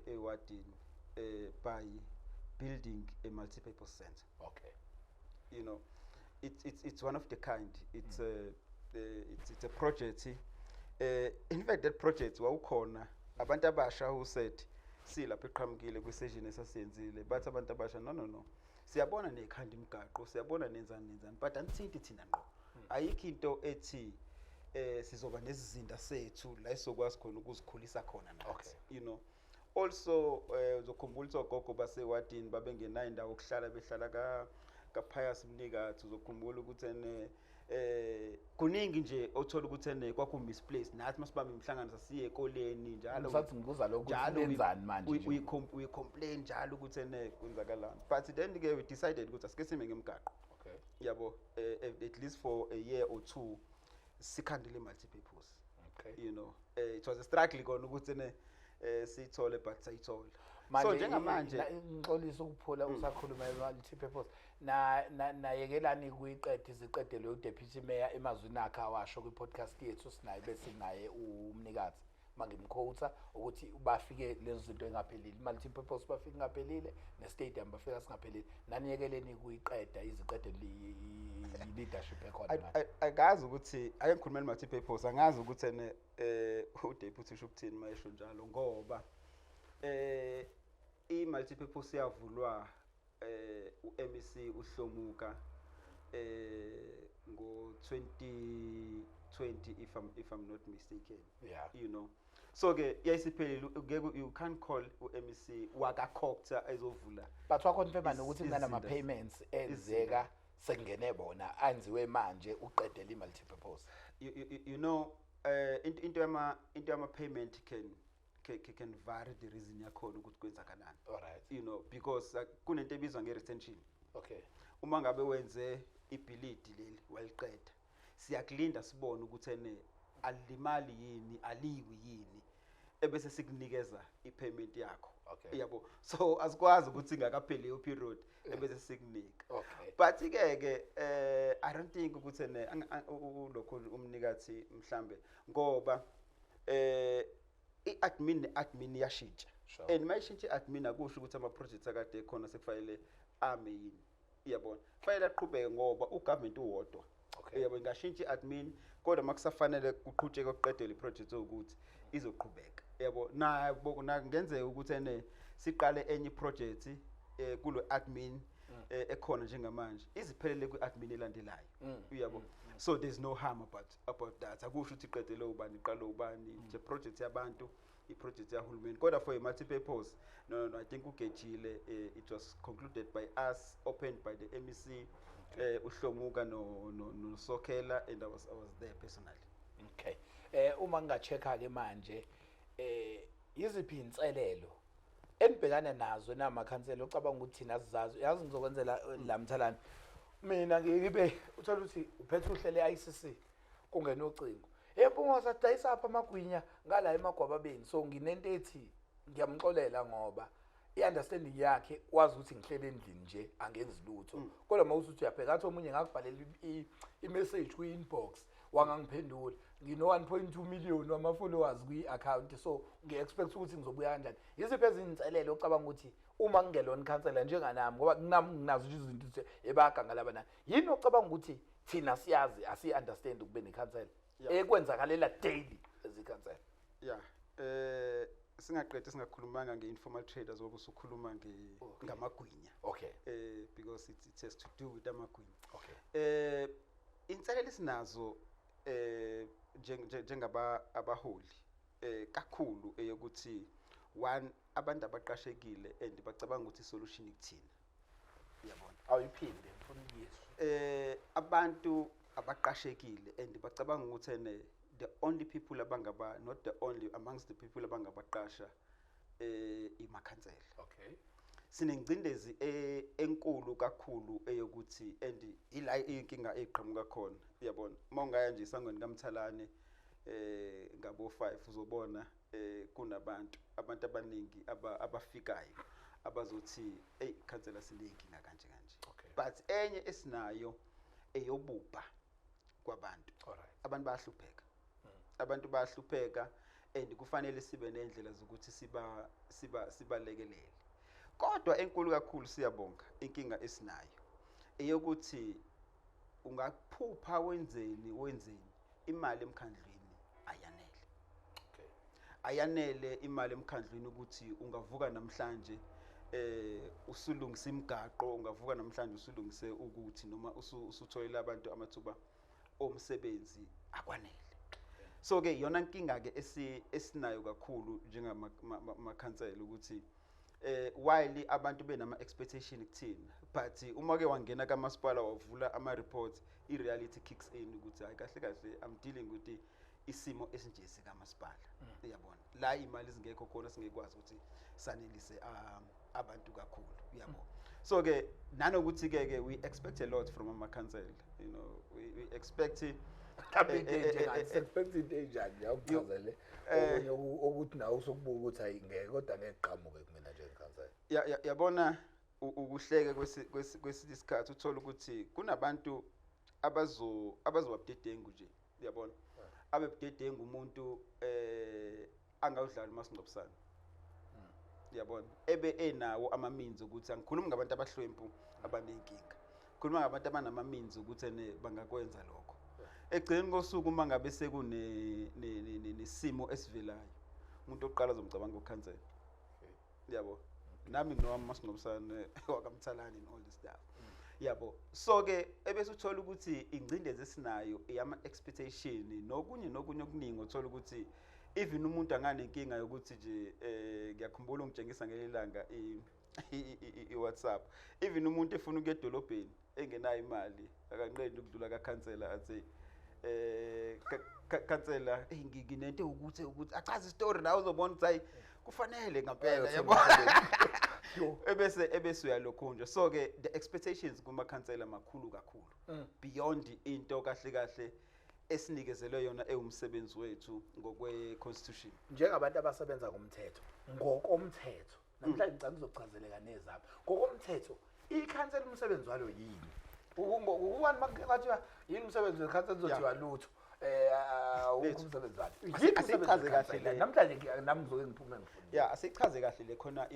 ewadini by building a multi-purpose center. You know, it's one of the kind. It's a project. In fact, that project wawukhona abantu abasha who said silapha eqhamukile kwisession esasenzile bathi abantu abasha no siyabona nekhanda imigaqo siyabona nenzani but anithinti thina ngqo ayikho into ethi sizoba nesizinda sethu la isokwazi khona ukuzikhulisa khona nathi. You know, also uzokhumbula ukuthi ogogo basewadini babengenayo indawo okuhlala behlala kaphayasi mnikazi uzokhumbula ukuthi kuningi nje othola ukuthi kwaku misplaced nathi masibamba imhlangano sasiye ekoleni njalo Ngisathi ngibuza lokho ukuthi lenzani manje nje. we complain njalo ukuthi kwenzakalani, but then ke we decided ukuthi asike sime ngemgaqo. Okay. Yabo, at least for a year or two sikhandile multi-purpose. Okay. You know, it was a struggle kona ukuthi siyithole but sayithola. So njengamanje ngixolisa ukuphula usakhuluma multi-purpose nayekelani kuyiqeda iziqedelo uDeputy Mayor emazwini akhe awasho kwi-podcast yethu sinaye bese naye umnikazi mangimquota ukuthi bafike lezo zinto engaphelile multi-purpose bafike ngaphelile ne-stadium bafika singaphelile naniyekeleni kuyiqeda iziqedelo leadership ekhona. Akazi ukuthi ake ngikhulumela multi-purpose, angazi ukuthi uDeputy Shukthini mayesho njalo ngoba i-multi-purpose yavulwa u-MEC uHlomuka ngo-2020 if I'm not mistaken. Yeah. You know, so ke yayisiphelile, you can't call u-MEC wakakhokta ezovula, but wakonfirma nokuthi kunana ama-payments enzeka sekungene bona anziwe manje uqedela i-multi-purpose. You know, into yama-payment can vary the reason yakhona ukuthi kwenzakalani. Alright. You know, because kunento ebizwa nge-retention. Okay. Uma ngabe wenze ibhilidi leli waliqeda, siyakulinda sibone ukuthi alimali yini, aliwi yini, ebese sikunikeza i-payment yakho. Okay. Yabo, so asikwazi ukuthi ingakapheli leyo period ebese sikunika. Okay. But ke I don't think ukuthi lokho umnikazi mhlambe ngoba i-admin yashintsha. Sure. And mayishintsha i-admin akusho ukuthi ama-projects akade ekhona sekufanele ame yini. Iyabona, kufanele aqhubeke ngoba ugovernment uwodwa. Okay. Yabo, ingashintsha i-admin kodwa makusafanele kuqhutsheke ukuqedela i-project ukuthi izoqhubeka. Yabo, kungenzeka ukuthi siqale enye i-project kulo admin ekhona njengamanje iziphelele kwi-admin elandelayo. Uyabo, so there's no harm about that. Akusho ukuthi iqedele ubani iqala ubani, the project yabantu, i-project yahulumeni. Kodwa for a multi-purpose, no, I think ugejile, it was concluded by us, opened by the MEC, uHlomuka no Sokela, and I was there personally. Okay. Uma ngingachecka ke manje yiziphi inselelo enibhekana nazo namakhansela ocabanga ukuthi thina sizazi yazi ngizokwenzela la Mthalane mina ngibe uthola ukuthi uphethe uhlele ICC kungena ucingo eMpumalanga sadayisa apha amagwinya ngala emagwababeni, so nginento ethi ngiyamxolela ngoba i-understanding yakhe wazi ukuthi ngihlele endlini nje angenzi lutho, kodwa mawusuthi uyabheka athi omunye ngakubhalela i-message kwi-inbox wangangiphendula ngino 1.2 million wama-followers kwi-account, so ngi-expect ukuthi ngizobuya kanjani. Yiziphi ezinselelo ocabanga ukuthi uma ngingelona ikhansela njenganami ngoba nginazo nje izinto ukuthi ebayaga laba nani, yini ocabanga ukuthi thina siyazi asi-understand ukube nekhansela ekwenzakalela daily ezikhansela? Yeah, singaqedwe singakhulumanga nge-informal traders ngoba usukhuluma ngamagwinya. Okay. Because it has to do with amagwinya. Okay. Inselelo esinazo abaholi kakhulu eyokuthi one, abantu abaqashekile and bacabanga ukuthi isolution ikuthina. Uyabona, awuyiphinde mfuna ukuyizwa. Abantu abaqashekile and bacabanga ukuthi the only people not the only amongst the people abangabaqasha imakhansela. Okay. Sinengcindezi enkulu kakhulu eyokuthi and ila inkinga eqhamuka khona. Uyabona, mawungaya nje isangweni kaMthalane ngabo 5 uzobona kunabantu abaningi abafikayo abazothi ikhansela sinenkinga kanje. Okay. But enye esinayo eyobupha kwabantu. Alright. Abantu bayahlupheka. Abantu bayahlupheka and kufanele sibe nendlela zokuthi sibalekelele. Kodwa enkulu kakhulu siyabonga inkinga esinayo eyokuthi ungaphupha wenzeni imali emkhandlwini ayanele. Okay. Ayanele imali emkhandlwini ukuthi ungavuka namhlanje usulungisa imigaqo, ungavuka namhlanje usulungise ukuthi noma usutholela abantu amathuba omsebenzi akwanele. So ke yona inkinga ke esinayo kakhulu njengamakhansela ukuthi while abantu benama expectation kuthina, but uma ke wangena kamasipala wavula ama reports, i-reality kicks in ukuthi hayi kahle kahle I'm dealing with isimo esinje sikamasipala. Uyabona la imali zingekho khona singekwazi ukuthi sanelise abantu kakhulu, uyabona. So ke nanokuthi ke we expect a lot from ama council, we expect expect into enjani yakuchazele ukuthi nawe usokubuka ukuthi ayingeke kodwa ngeqhamuke kumina nje ngikhansela. Yabona ukuhleke kwesithi isikhathi uthola ukuthi kunabantu abazobudedengu nje, uyabona. Abebudedengu umuntu angawudlala umasingcwabisane, uyabona. Ebe enawo ama-means ukuthi angikhulumi ngabantu abahlwempu abanenkinga, khuluma ngabantu abanama means ukuthi bangakwenza lokho. Egcineni kosuku uma ngabe nesimo esivelayo, umuntu oqala azomcabanga ukhansela, yabo. Nami nginowami masingcwabisane wakamthalani and all this stuff, yabo. So ke ebese uthola ukuthi ingcindezi esinayo eyama expectation nokunye okuningi, uthola ukuthi even umuntu anganenkinga yokuthi nje ngiyakhumbula ungitshengisa ngelilanga i-WhatsApp, even umuntu efuna ukuya edolobheni engenayo imali akanqendi ukudlula kakhansela athi kansela nginento ukuthi achaze istory nawe uzobona ukuthi hayi kufanele ngampela, yabo. ebese uyalokho nje. So ke the expectations kuma khansela makhulu kakhulu, beyond into kahle esinikezelwe yona ewumsebenzi wethu ngokwe constitution. Njengabantu abasebenza ngomthetho, ngokomthetho namhlanje ngicela ngizochazeleka nezapha. Ngokomthetho ikhansela umsebenzi walo yini? Ukubani makathiwa yini umsebenzi wekhansela uzothiwa lutho umsebenzi walo. Asichaze kahle namhlanje nami ngizoke ngiphume ngifuna. Yeah, asichaze kahle le khona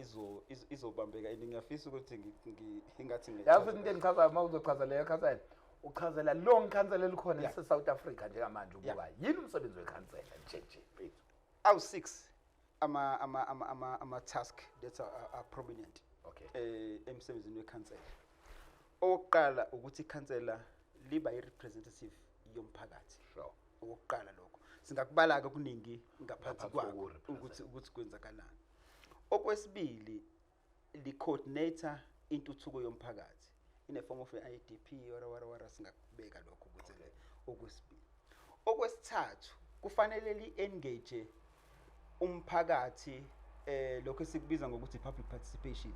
izobambeka and ngiyafisa ukuthi ngingathi yazi into engichazayo uma uzochaza leyo khansela uchazela long khansela elikhona ese-South Africa njengamanje ukuba yini umsebenzi wekhansela nje mfethu. Awu-6 ama task that are prominent, okay, emsebenzini wekhansela. Oqala ukuthi ikhansela liba i-representative yomphakathi. Sure. Oqala lokho singakubala ke kuningi ngaphansi kwakho ukuthi kwenzakalani. Okwesibili li-coordinator intuthuko yomphakathi in a form of an IDP wara singakubeka lokho ukuthi okwesibili. Okwesithathu kufanele li-engage umphakathi lokho esikubiza ngokuthi public participation.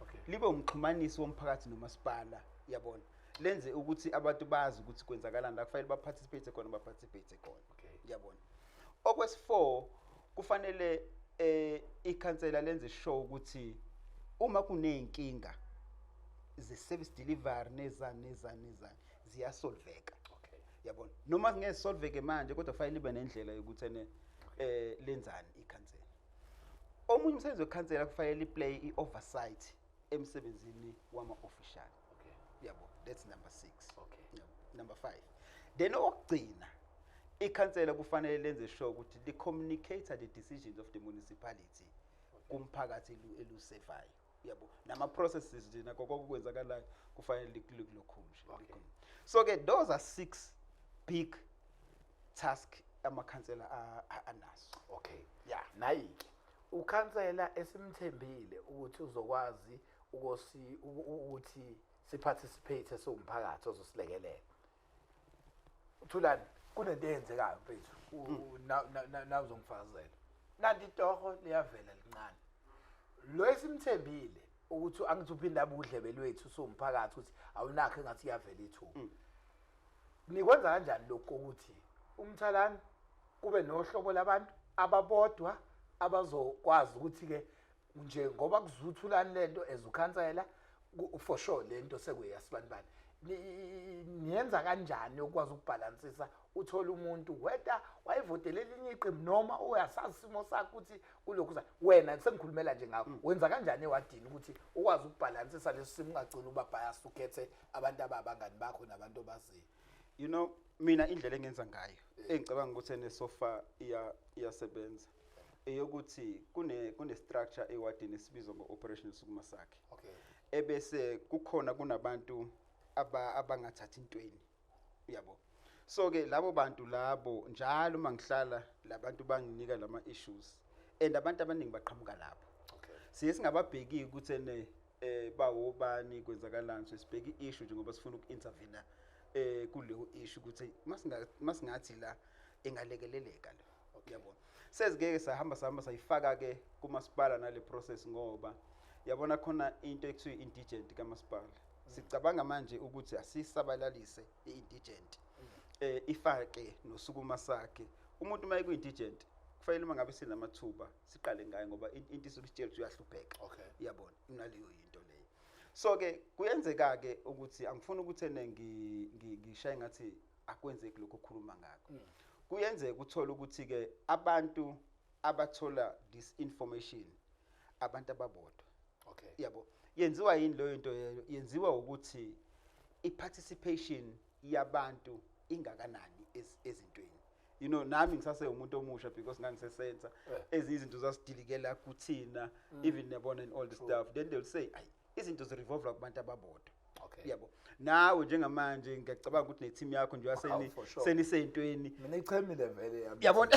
Okay. Libe umxhumanisi womphakathi nomasipala, yabona. Lenze ukuthi abantu bazi ukuthi kwenzakalani la kufanele baparticipate khona Okay. Yabona. Okwesi4 kufanele ikhansela lenze show ukuthi uma kuneyinkinga ze-service delivery nezani ziyasolveka. Okay. Yabona. Noma singesolveke manje kodwa kufanele libe nendlela yokuthi lenzani ikhansela. Omunye umsebenzi wekhansela kufanele play i-oversight emsebenzini wama-official. Okay. Yabo, that's number 6. Okay. Yabo. Number 5. Then okugcina ikhansela kufanele lenze sure ukuthi li-communicate the decisions of the municipality kumphakathi elusefayo. Yabo. Nama processes nje nakho kokwenzakalayo kufanele likulokhu nje. So ke those are 6 big tasks amakhansela anaso. Okay. Yeah. Nayike ukhansela esimthembile ukuthi uzokwazi ukuthi siparticipate somphakathi ozosilekelela. Uthulani kunento eyenzekayo mfethu na uzongifakazela. Nanti itoho liyavela lincane. Lo esimthembile ukuthi angithi uphinda abudlebe lwethu somphakathi ukuthi awunakho engathi iyavela ithuba. Nikwenza kanjani lokho ukuthi umthalani kube nohlobo labantu ababodwa abazokwazi ukuthi ke nje ngoba kuzuthulani lento ezukhansela for sure lento sekuyasibanibani niyenza kanjani ukwazi ukubalansisa uthola umuntu weda wayivotela elinye iqembu noma uyasazi simo sakho ukuthi kulokhu wena sengikhulumela nje ngawo wenza kanjani ewadini ukuthi ukwazi ukubalansisa lesimo ungagcina uba bias ukhethe abantu ababangani bakho nabantu abaziyo. You know, mina indlela engenza ngayo engicabanga ukuthi sofa iyasebenza eyokuthi kune structure ewadini esibizwa ngo-operation sukuma sakhe. Okay. Ebese kunabantu abangathathi intweni, uyabo. So ke labo bantu labo njalo mangihlala labantu banginika lama issues and abantu abaningi baqhamuka lapho. Okay. siye singababheki ukuthi ene bawo bani kwenzakalani so sibheki issue njengoba sifuna uku-intervene kuleyo issue ukuthi masingathi la engalekeleleka la yabona sezingeke sahamba sayifaka ke kumasipala nale process ngoba yabona khona into ekuthiwa indigent kamasipala sicabanga manje ukuthi asisabalalise i-indigent ifake nosukuma sakhe umuntu maye ku-indigent kufanele mangabe sinamathuba siqale ngayo ngoba into isukutshela ukuthi uyahlupheka yabona inaleyo into leyo so ke kuyenzeka ke ukuthi angifuni ukuthi ene ngishaye ngathi akwenzeki lokho okhuluma ngakho kuyenzeka uthola ukuthi ke abantu abathola this information abantu ababodwa yabo yenziwa yini leyo into yenziwa ukuthi i-participation yabantu ingakanani ezintweni nami ngisase umuntu omusha because ngangisesenza ezizinto zasidilikela kuthina even yabona and all the stuff then they'll say izinto zirevolve kubantu ababodwa yabo nawe njengamanje ngiyacabanga ukuthi ne-team yakho nje seniseyintweni mina ichemile vele yabona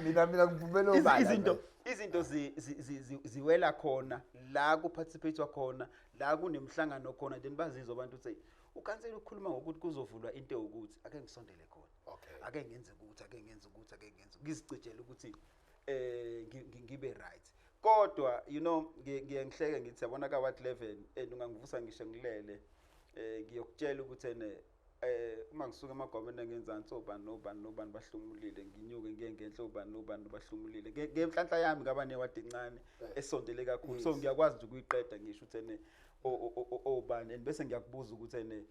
mina ngivumela ubala izinto ziwela khona la kuparticipate khona la kunemhlangano khona then bazizwa abantu ukuthi ukansela ukukhuluma ngokuthi kuzovulwa into ukuthi ake ngisondele khona ake ngenze ukuthi ngizicijele ukuthi ngibe right kodwa ngiyangihleke ngithi yabona ka what 11 and ungangivusa ngisho ngilele ngiyokutshela ukuthi ene uma ngisuka emagomeni ngenzansi obani bahlumulile nginyuke ngiye ngenhla obani bahlumulile ngenhlanhla yami ngaba newadi encane esondele kakhulu so ngiyakwazi nje ukuyiqeda ngisho ukuthi ene obani and bese ngiyakubuza ukuthi ene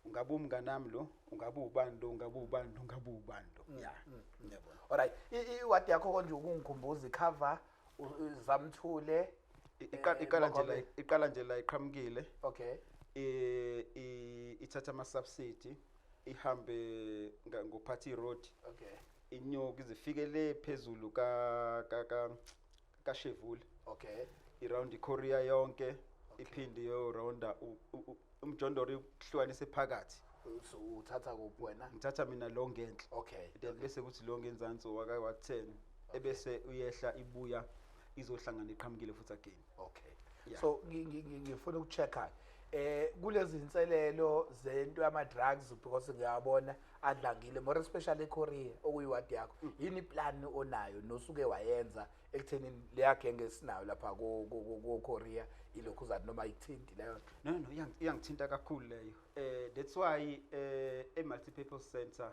ungabe umngane nami lo ungabe ubani lo ungabe ubani lo yabona alright iwadi yakho konje ukungikhumbuza icover Zamthule iqala nje la iqhamukile ithatha ama subsidy ihambe ngophathi road inyuka izifike le phezulu ka Shevuli iround iKorea yonke iphindi yo rounda umjondori ukuhlukanise phakathi so uthatha kuphi wena ngithatha mina lo ngenhla then bese kuthi lo ngenzansi waka wa 10 ebese uyehla ibuya izohlangana iqhamukile futhi again so ngifuna ukuchecka kulezi inselelo zento yama drugs because ngiyabona adlangile more especially eKorea okuyiwadi yakho yini plan onayo nosuke wayenza ekuthenini leya genge sinayo lapha ko Korea ilokhu zathi noma ithinti leyo no iyangithinta kakhulu leyo that's why multi-purpose center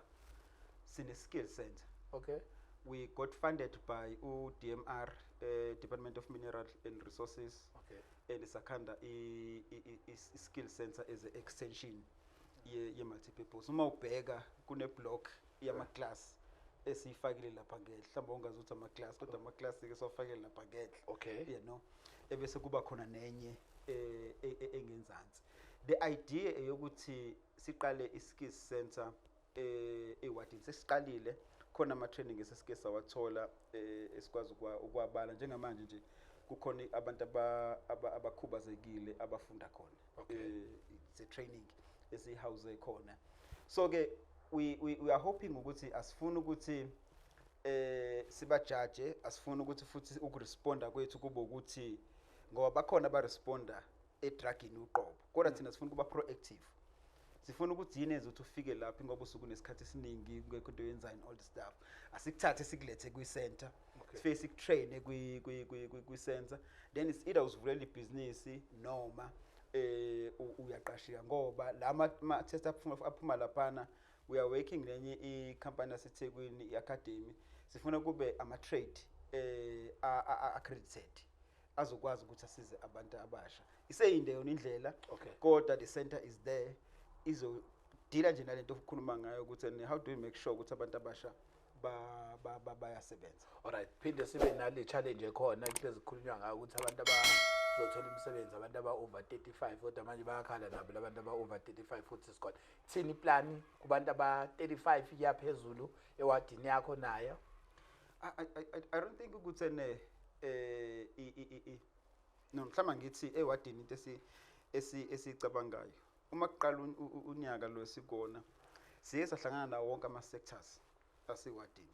sine skill center we got funded by UDMR Department of Mineral and Resources and isakhanda i-skill center as an extension ye multi-purpose uma ubheka kune block yama class esifakile lapha ngedla mhlawumbe ungazuthi ama class kodwa ama class ke sofakele lapha ngedla ebese kuba khona nenye engenzansi the idea eyokuthi siqale i-skills center ewadini sesiqalile khona ama training esesike sawathola esikwazi ukwabala njengamanje nje kukhona abantu abakhubazekile abafunda khona it's a training esihouse khona so ke we are hoping ukuthi asifuna ukuthi sibajudge asifuna ukuthi futhi ukuresponda kwethu kube ukuthi ngoba bakhona abaresponda edrugini uqobo kodwa thina sifuna kuba proactive sifuna ukuthi yini ezothi ufike lapha ngoba usuku nesikhathi esiningi kungekho into yenzayo all the stuff asikuthathe sikulethe kwi-center sifike sikutrain kwi-center then it's either uzivulela ibhizinisi noma uyaqashika ngoba la test aphuma laphana we are working nenye i-company yaseThekwini i-academy sifuna kube ama-trade accredited azokwazi ukuthi asize abantu abasha iseyinde yona indlela kodwa the center is there izodila nje nalento okukhuluma ngayo ukuthi how do we make sure ukuthi abantu abasha bayasebenza alright phinde sibe nale challenge ekhona kulezi kukhulunywa ngayo ukuthi abantu abazothola imisebenzi abantu aba-over 35 kodwa manje bayakhala nabo labantu aba-over 35 futhi sikhona thini plan kubantu aba-35 yaphezulu ewadini yakho nayo I don't think ukuthi no mhlawumbe ngithi ewadini into esicabangayo uma kuqala unyaka lo sikona siye sahlangana nawo wonke ama sectors asiwadini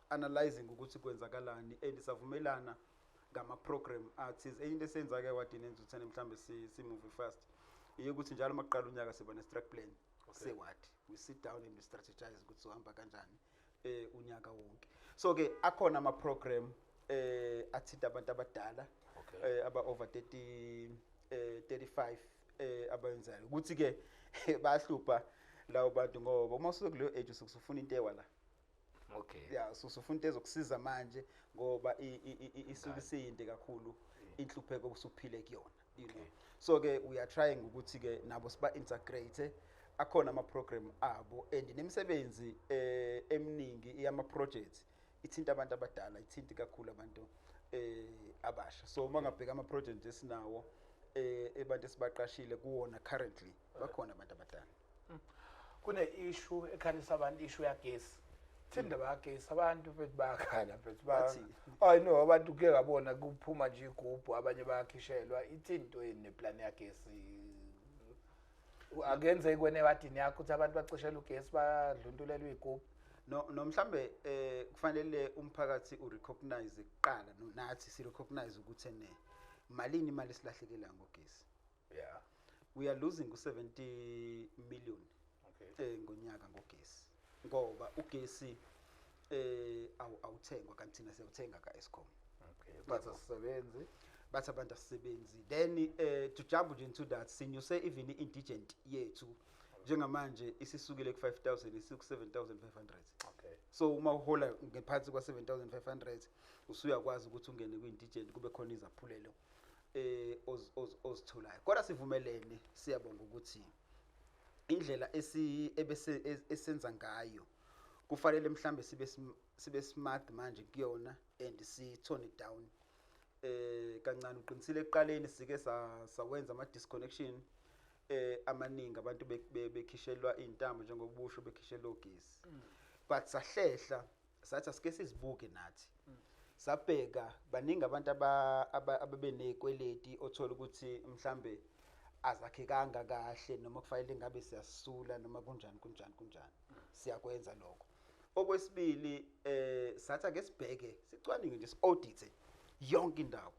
analyzing ukuthi kwenzakalani and savumelana ngama program artists into esenza ke ewadini enzuthane mhlambe si move fast ukuthi njalo maqala unyaka siba ne strategy plan sewadi we sit down and we strategize ukuthi sohamba kanjani unyaka wonke so ke akhona ama program athinta abantu abadala aba over 30 35 abayenzayo ukuthi ke bayahlupha lawo bantu ngoba uma usukule age usufuna into ewala yeah usufuna into ezokusiza manje ngoba isuke siyinde kakhulu inhlupheko okusuphile kuyona you know so ke we are trying ukuthi ke nabo siba integrate akhona ama program abo and nemisebenzi eminingi iyama projects ithinta abantu abadala ithinta kakhulu abantu abasha so uma ngabheka ama projects esinawo abantu esibaqashile kuwona currently bakhona abantu abadala kune issue ekhalisa abantu issue yagesi thinda bagesi abantu bethu bayakhala bethu bathi hayi no abantu kuke ngabona kuphuma nje igubhu abanye bayakhishelwa ithinto neplan yagesi akenze kwene wadini yakho ukuthi abantu bacishela ugesi badluntulelwe igubhu no mhlambe kufanele umphakathi urecognize kuqala nathi si recognize ukuthi malini imali esilahlekela ngogesi yeah we are losing 70 million ngonyaka ngogesi ngoba ugesi awuthengwa kanti thina siyawuthenga ka Eskom bathi asisebenzi bathi abantu asisebenzi then to jump into that sinyuse even indigent yethu njengamanje isisukile ku 5000 isiku 7500 so uma uhola ngephansi kwa 7500 usuyakwazi ukuthi ungene kwi-indigent kube khona izaphulelo ozitholayo kodwa sivumelene siyabonga ukuthi indlela esenza ngayo kufanele mhlambe sibe smart manje kuyona and si tone it down kancane uqinisile eqaleni sike sawenza ama disconnection amaningi abantu bekhishelwa intambo njengobusho bekhishelwa ugesi but sahlehla sathi asike sizibuke nathi sabheka baningi abantu ababenekweleti othola ukuthi mhlambe azakhekanga kahle noma kufanele ngabe siyasula noma kunjani siyakwenza lokho okwesibili sathi ake sibheke sicwaninge nje si-audit yonke indawo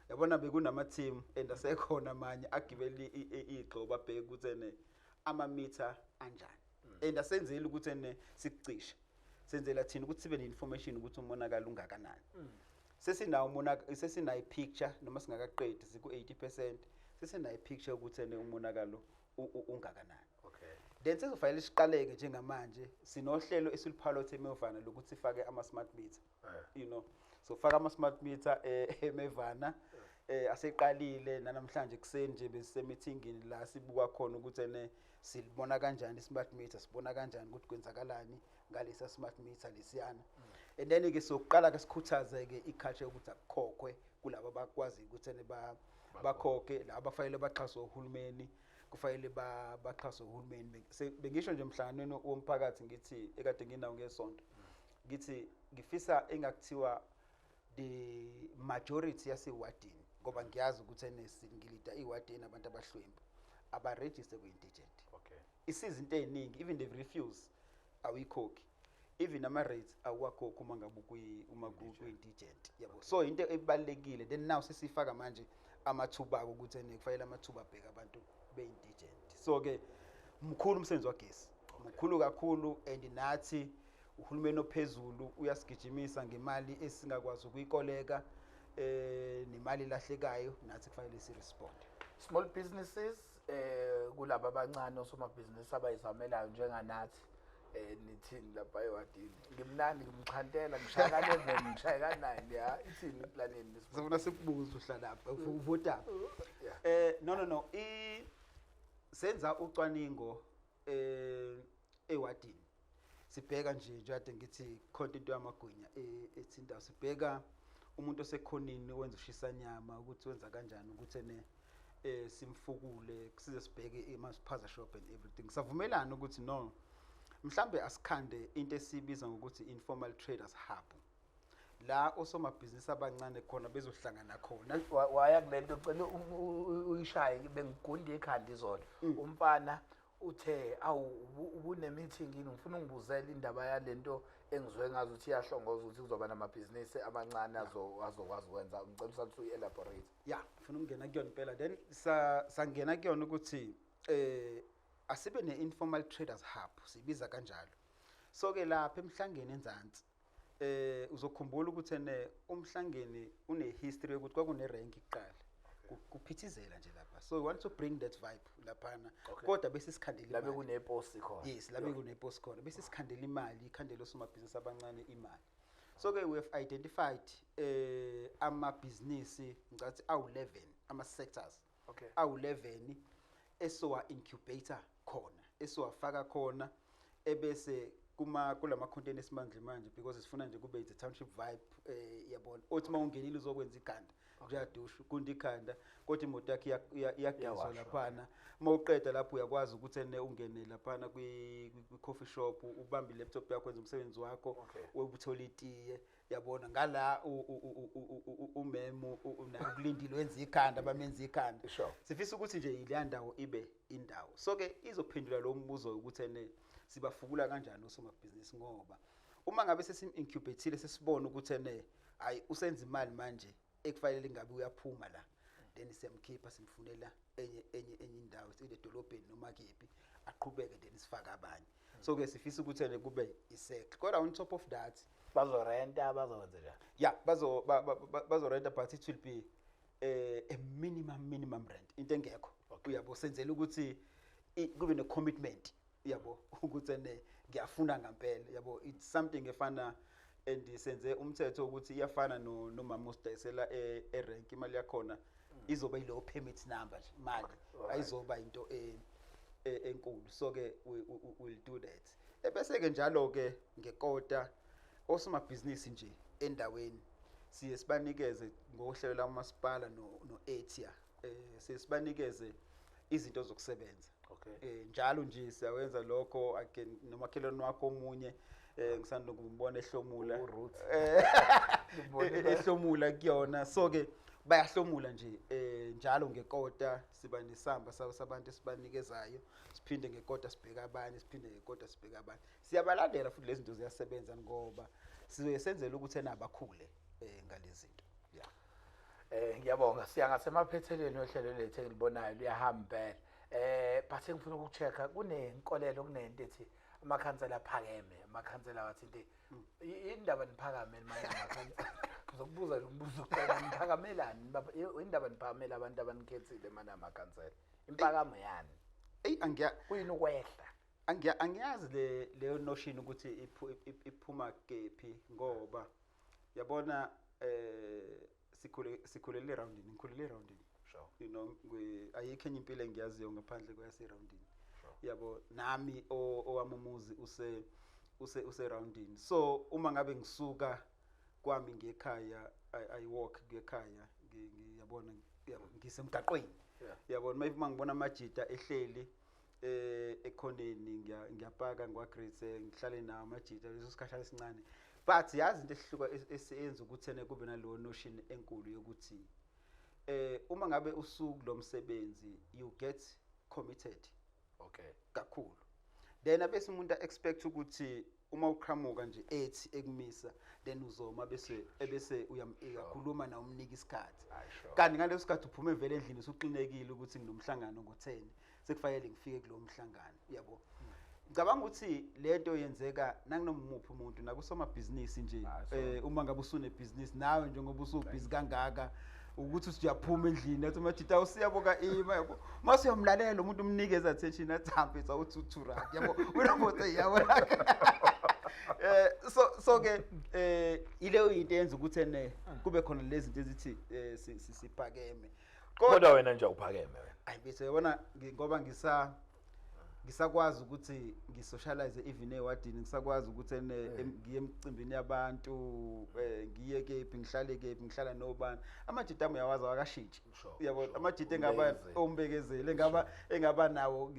yabona bekunama team endasekhona amanye agibeli igxoba bheke ukuthi ama-meter anjani endasenzela ukuthi sikucishe senzela thina ukuthi sibe ne-information ukuthi umonakalo ungakanani sesinayo i-picture noma singakaqedi siku-80% sesinayo i-picture ukuthi umonakalo ungakanani then sesifanele siqaleke njengamanje sinohlelo esilipilot eMevana lokuthi sifake ama-smart meter you know so faka ama-smart meter eMevana aseqalile namhlanje kuseni nje besisemeetingini la sibuka khona ukuthi silibona kanjani i-smart meter sibona kanjani ukuthi kwenzakalani ngalesa smart meter lesiyana and then ke sokuqala ke sikhuthaze ke iculture ukuthi akukhokhwe kulabo bakwazi ukuthi bakhokhe laba bafanele baxhaswe uhulumeni kufanele baxhaswe uhulumeni bengisho nje emhlanganweni womphakathi ngithi ekade nginawo ngesonto ngithi ngifisa engakuthiwa the majority yasewadini ngoba ngiyazi ukuthi ngilida iwadini abantu abahlwempu aba-register ku-indigent isiza into eziningi even they refuse awikhokhi even ama-rates awakhokhi uma ngabe ku-indigent yabo so into ebalekile then now sesifaka manje amathuba ukuthi kufanele amathuba abheka abantu be-indigent so ke mkhulu umsebenzi wagesi mkhulu kakhulu and nathi uhulumeni ophezulu uyasigijimisa ngemali esingakwazi ukuyikoleka nemali lahlekayo nathi kufanele si-respond small businesses kulabo abancane osomabhizinisi abayizamelayo njenganathi nithini lapha ewadini ngimnandi ngimchantela ngishaya ka-11 ngishaya ka-9 ya ithini iplaneni sifuna sikubuze uhlala lapha uvota no senza ucwaningo ewadini sibheka nje ade ngithi khona into yamagwinya ethinta sibheka umuntu osekhonini wenza ushisanyama ukuthi wenza kanjani ukuthi simfukule size sibheke ama-spaza shop and everything savumelana ukuthi no mhlambe asikhande into esibiza ngokuthi informal traders hub la osomabhizinisi abancane khona bezohlangana khona waya kulento cela uyishaye bengigundi ekhanda izolo umfana uthe awu ubune meeting yini ngifuna ungibuzela indaba yalento engizwe ngazi ukuthi iyahlongoza ukuthi kuzoba namabhizinisi amancane azokwazi ukwenza ngicela ukuthi uyi-elaborate. Ya ngifuna ukungena kuyona impela then sangena kuyona ukuthi asibe ne-informal traders hub sibiza kanjalo. So-ke lapha emhlangeni enzansi uzokhumbula ukuthi umhlangeni une-history yokuthi kwakune-rank iqala kuphithizela nje lapha, so we want to bring that vibe laphana kodwa bese sikhandela labe kunepost khona. Yes, labe kunepost khona bese sikhandela imali, ikhandela osomabhizinisi abancane imali. So-ke we have identified amabhizinisi ngicathi awu-11 ama-sectors awu-11 esowa-incubator khona, esowafaka khona ebese kulama content esimanje manje because sifuna nje kube the township vibe yabona othi mawungenile uzokwenza ikhanda kuyadusha kunti ikhanda kodwa imoto yakhe iyagezwa laphana mawuqeda lapho uyakwazi ukuthi ungene laphana kwi-coffee shop ubambe i-laptop yakho wenza umsebenzi wakho ubuthola itiye yabona ngala umemu unakulindile wenza ikhanda bamenza ikhanda. Sifisa ukuthi nje ile ndawo ibe indawo. So-ke izophendula lo mbuzo ukuthi sibafukula kanjani osomabhizinisi ngoba uma ngabe sesim-incubatile sesibona ukuthi hayi usenza imali manje ekufanele ngabe uyaphuma la then siyamkhipha simfunela enye indawo edolobheni noma kephi aqhubeke then sifake abanye. So-ke sifisa ukuthi kube i-circle kodwa on top of that bazorenta bazokwenza njani? Yeah, bazorenta but it will be a minimum rent into engekho uyabo senzela ukuthi kube ne-commitment yabo ukuthi ngiyafuna ngempela yabo it's something efana and senze umthetho ukuthi iyafana nomama usidayisela erank imali yakhona izoba yilo permit number imali ayizoba into enkulu. So-ke we'll do that ebese ke njalo ke ngekota osomabhizinisi nje endaweni siye sibanikeze ngohlelo lamasipala no-ATIA sibanikeze izinto zokusebenza. Njalo nje siyawenza lokho again nomakhelwane wakho omunye ngisanda ukubona ehlomula ehlomula kuyona. So-ke bayahlomula nje njalo ngekota siba nesamba sabantu esibanikezayo siphinde ngekota sibheka abanye siphinde ngekota sibheka abanye siyabalandela futhi lezi zinto ziyasebenza ngoba senzele ukuthi abakhule ngalezi zinto. Ngiyabonga siyangasemaphethelweni ohlelo lethu engilibonayo liyahamba but ngifuna ukuchecka kunenkolelo kunento ethi amakhansela aphakeme amakhansela wathi into indaba niphakame manje amakhansela ngizokubuza lo mbuzo kuqala niphakamelani indaba niphakamela abantu abanikhethile mana amakhansela impakamo yani kuyini ukwehla angiyazi leyo notion ukuthi iphuma kephi ngoba yabona sikhulele roundini ngikhulele roundini you know ayikho enye impilo engiyaziyo ngaphandle kweyase roundini yabo nami owamumuzi use roundini. So uma ngabe ngisuka kwami ngekhaya I walk ngekhaya ngiyabona ngisemgaqweni yabona mayivuma ngibona amajita ehleli ekhoneni ngiyapaka ngwagrade ngihlale nawo amajita leso sikhathi esincane but yazi into ehluka esenza ukuthi kube nalowo notion enkulu yokuthi uma ngabe usuku lo msebenzi you get committed kakhulu then abese umuntu expect ukuthi uma uqhamuka nje ethi ekumisa then uzoma ebese uyakhuluma na umnika isikhathi kanti ngaleso sikhathi uphume vele endlini usuqinekile ukuthi nginomhlangano ngo10 sekufanele ngifike kulo mhlangano yabo. Ngicabanga ukuthi lento yenzeka nanginomuphi umuntu nakusomabhizinisi nje uma ngabe usunebhizinisi nawe njengoba usubhizi kangaka ukuthi usiyaphuma endlini athi majita usiyaboka ima yabo mase uyamlalela umuntu umnikeza attention athambe sawuthi uthura yabo unomothe yabo so-ke ileyo into yenza ukuthi kube khona lezi zinto ezithi siphakeme kodwa wena nje uphakeme wena hayi bese yabona ngoba ngisakwazi ukuthi ngisocialize even ewadini ngisakwazi ukuthi ngiye emcimbini yabantu ngiye kephi ngihlale kephi ngihlala nobani amajita ami uyawazi akashintshi uyabona amajita engaba ombekezele engaba nawo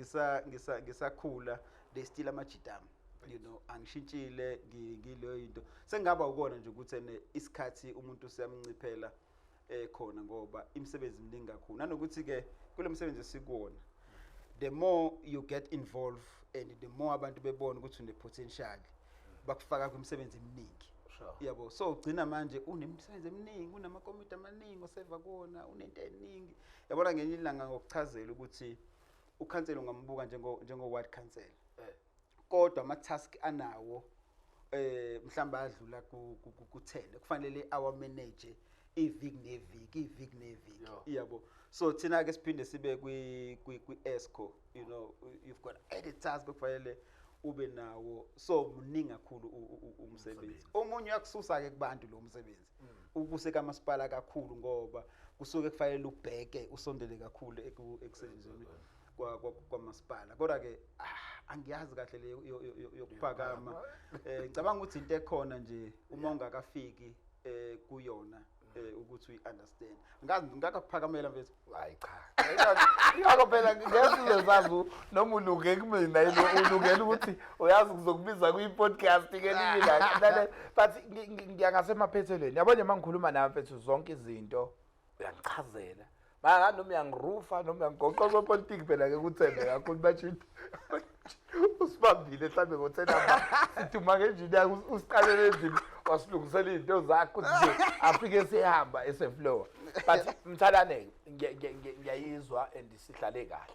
ngisakhula they still amajita ami you know angishintshile ngileyo into sengaba ukona nje ukuthi isikhathi umuntu siyamnciphela khona ngoba imisebenzi miningi kakhulu nanokuthi ke kule msebenzi esikuwona the more you get involved and the more abantu bebona ukuthi une-potential bakufaka kwimisebenzi eminingi. Sure. Yabo, so ugcina manje unemisebenzi eminingi, unamakomiti amaningi oseva kuwona, unento eningi. Yabona ngenye ilanga ngokuchazela ukuthi ukhansela ungambuka njengo-ward council. Kodwa ama-task anawo mhlawumbe adlula ku-10 kufanele awa-manage iviki neviki. Yabo, so thina-ke siphinde sibe kwi-ESCO, you know, you've got added tasks okufanele ube nawo, so mningi kakhulu umsebenzi. Omunye uyakususa-ke kubantu lo msebenzi ukuse kamasipala kakhulu ngoba kusuke kufanele ubheke usondele kakhulu ekusebenzeni kwamasipala. Kodwa-ke angiyazi kahle le yokuphakama. Ngicabanga ukuthi into ekhona nje uma ungakafiki kuyona ukuthi uyi-understand. Ngingakakuphakamela mfethu. Hayi cha. Ngiyakho phela ngezizazi noma ulunge kumina ulungela ukuthi uyazi kuzokubiza kwi-podcast ngelinye ilanga. But ngiyangasemaphethelweni. Yabona uma ngikhuluma nawe mfethu zonke izinto uyangichazela. Mara noma uyangirufa noma uyangigoqa kwepolitiki phela ke kuthembe kakhulu bathi usibambile mhlambe ngo-10 sithi uma ngenjini usiqalele endlini wasilungisela izinto zakho nje afike sehamba eseflow. But mthalane ngiyayizwa and sihlale kahle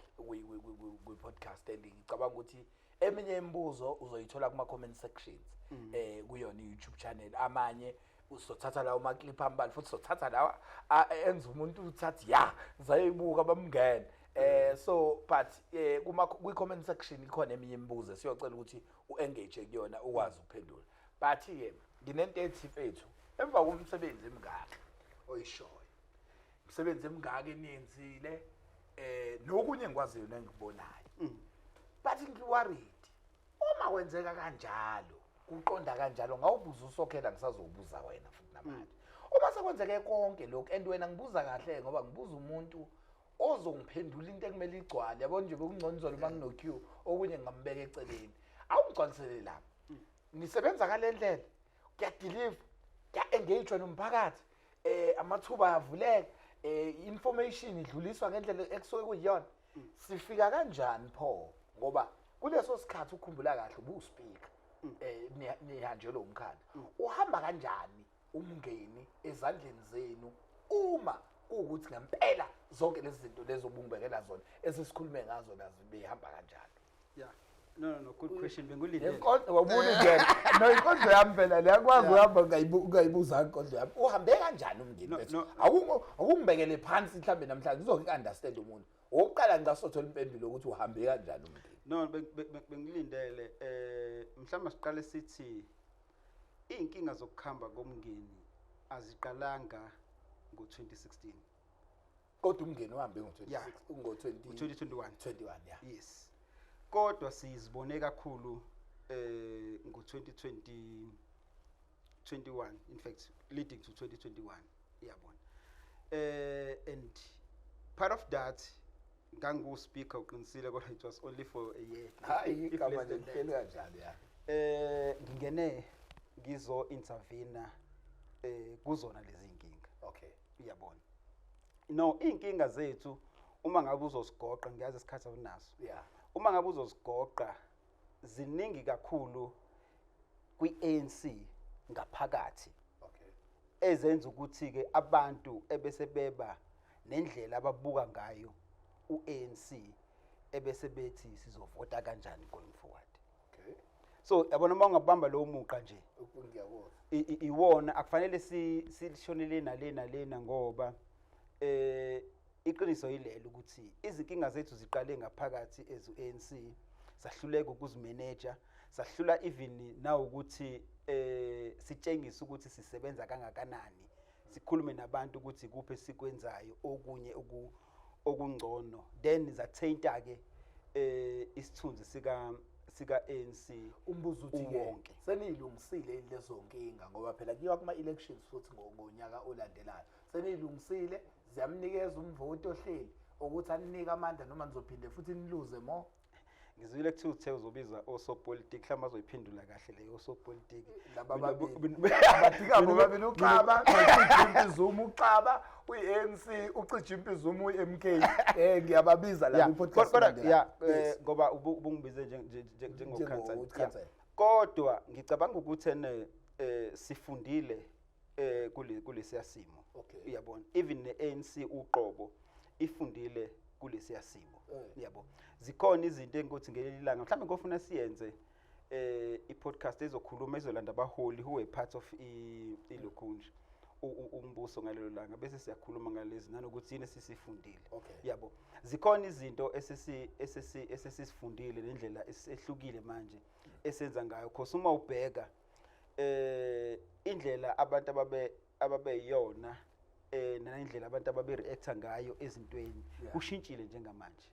kwi-podcast and ngicabanga ukuthi eminye imibuzo uzoyithola kuma-comment sections kuyona i-YouTube channel. Amanye usothatha lawo ma-clip ambali futhi usothatha lawa enza umuntu uthathi ngizayibuka bamngene. So but kwi-comment section ikhona eminye imibuzo siyocela ukuthi u-engage kuyona ukwazi ukuphendula. But-ke nginento ethi mfethu emva komsebenzi emingaka oyishoyo, imisebenzi emingaka eniyenzile nokunye engikwaziyo nengikubonayo, but ngiworried uma kwenzeka kanjalo uqonda kanjalo ngawubuza usokhela ngisazobuza wena futhi namanje. Uma sekwenzeke konke lokho and wena ngibuza kahle ngoba ngibuza umuntu ozongiphendula into ekumele igcwale. Yabona nje bekungconizolo uma ngino-queue okunye ngingambeka eceleni. Awungigcwalisele lapha. Nisebenza kalendlela. Kuyadeliver, kuya-engage nomphakathi. Amathuba ayavuleka. Information idluliswa ngendlela ekusuke kuyiyona. Sifika kanjani pho? Ngoba kuleso sikhathi ukukhumbula kahle ubuspika nihanjelwe umkhanda. Uhamba kanjani umngeni ezandleni zenu uma ukuthi ngempela zonke lezi zinto lezo obungibekela zona esisikhulume ngazo nazo behamba kanjalo? Yeah. No, good question. Bengulindele. Wabulindele. No, inkondlo yami phela liyakwazi uhamba ungayibuza inkondlo yami. Uhambe kanjani umngeni wethu? Akungibekele phansi mhlambe namhlanje uzoku-understand umuntu. Oqala ngisasothola impendulo ukuthi uhambe kanjani umngeni. No, bengilindele. Mhlawumbe siqale sithi inkinga zokukhamba komngeni aziqalanga ngo-2016. Kodwa umngeni uhambe ngo-2021. Yes. Kodwa sizibone kakhulu ngo-2021, in fact leading to 2021, yabona. And part of that ngangu-speaker uqinisile kodwa it was only for a year. Hayi igama nje lihleli kanjani ya. Ngingene ngizo-intervene kuzona lezi inkinga. Okay. Uyabona. No, inkinga zethu uma ngabe uzosigoqa ngiyazi isikhathi awunaso. Yeah. Uma ngabe uzosigoqa ziningi kakhulu kwi-ANC ngaphakathi. Okay. Ezenza ukuthi-ke abantu ebese beba nendlela ababuka ngayo u-ANC ebese bethi sizovota kanjani going forward. Okay. So yabona uma ungabamba lowo muqa nje Ngiyabona. Iwona akufanele silishonele nalena ngoba iqiniso yilelo ukuthi izinkinga zethu ziqale ngaphakathi ezu-ANC, sahluleka ukuzimanage, sahlula even nawo ukuthi sitshengise ukuthi sisebenza kangakanani, sikhulume nabantu ukuthi kuphi sikwenzayo okunye okungcono, then zathainta-ke isithunzi sika-ANC umbuzo uthi-ke seniyilungisile lezo nkinga ngoba phela kuyiwa kuma-elections futhi ngonyaka olandelayo. Seniyilungisile, ziyamnikeza umvoti ohleli ukuthi aninike amandla noma nizophinde futhi niluze mo? ngizwile kuthiwa uthe uzobiza osopolitiki mhlawumbe azoyiphendula kahle leyo osopolitiki abadika bobabili uXaba uCijimpi Zuma uXaba uyi-ANC uCijimpi Zuma uyi-MK ngiyababiza la ku-podcast ngoba ubungibize njengokhansela kodwa ngicabanga ukuthi sifundile kulesiya simo uyabona even ne-ANC uqobo ifundile kulesiya simo uyabona zikhona izinto engokuthi ngeleli langa mhlawumbe ngofuna siyenze i-podcast ezokhuluma ezolanda abaholi who were part of ilokhunja umbuso ngalelo langa bese siyakhuluma ngalezi nanokuthi yini esisifundile yabo zikhona izinto esesisifundile nendlela ehlukile manje esenza ngayo because uma ubheka indlela abantu ababeyona nalendlela abantu ababe-reacta ngayo ezintweni kushintshile njengamanje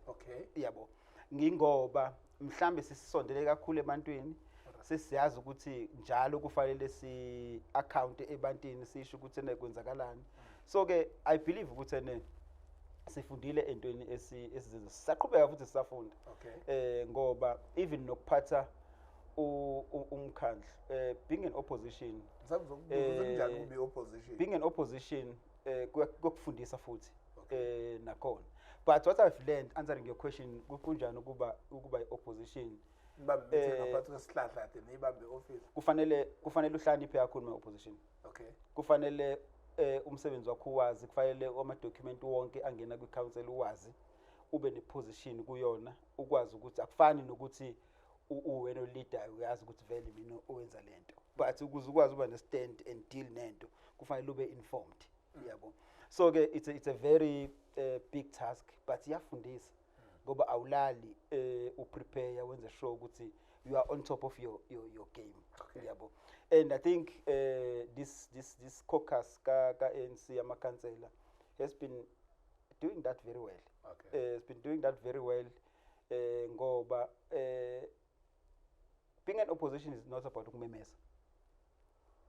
yabo ngingoba mhlambe sisondele kakhulu ebantwini sesiyazi ukuthi njalo kufanele si-account ebantwini sisho ukuthi kwenzakalani so ke I believe ukuthi sifundile entweni esizenza sisaqhubeka futhi sisafunda ngoba even nokuphatha umkhandlu being an opposition being an opposition kuyakufundisa futhi nakhona but what I've learned answering your question kunjani ukuba i-opposition kufanele uhlakaniphe kakhulu opposition kufanele umsebenzi wakho wazi kufanele ama-document wonke angena kwi-council uwazi ube ne-position kuyona ukwazi ukuthi akufani nokuthi wena uleader uyazi ukuthi vele mina owenza lento but ukuze ukwazi uba ne-stand and deal nento kufanele ube informed yabo so ke it's a very big task but iyafundisa ngoba awulali uprepare wenze sure ukuthi you are on top of your game yabo and I think this caucus ka ANC amakhansela has been doing that very well it's been doing that very well ngoba being an opposition is not about ukumemeza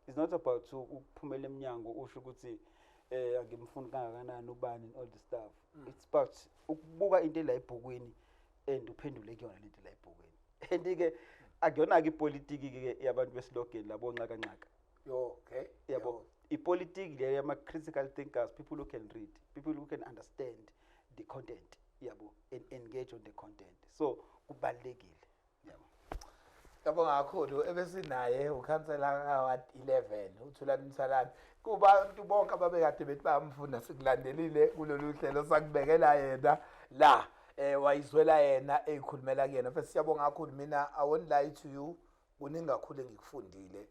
it's not about ukuphumela eminyango usho ukuthi angimfuni kangakanani ubani and all the stuff it's about ukubuka into la ebhukweni and uphendule kuyona lento la ebhukweni and ke akuyona ke ipolitiki ke yabantu besilogeni labo nxakanxaka yabo ipolitiki le yama critical thinkers people who can read people who can understand the content yabo and engage on the content so kubalekile yabo Ngiyabonga kakhulu ebesinaye ukhansela ka 11 uThulani Mthalane kubantu bonke ababekade bethi bayamfuna sikulandelile kulolu hlelo sakubekela yena la wayizwela yena eyikhulumela kuyena mfethu siyabonga kakhulu mina I won't lie to you kuningi kakhulu engikufundile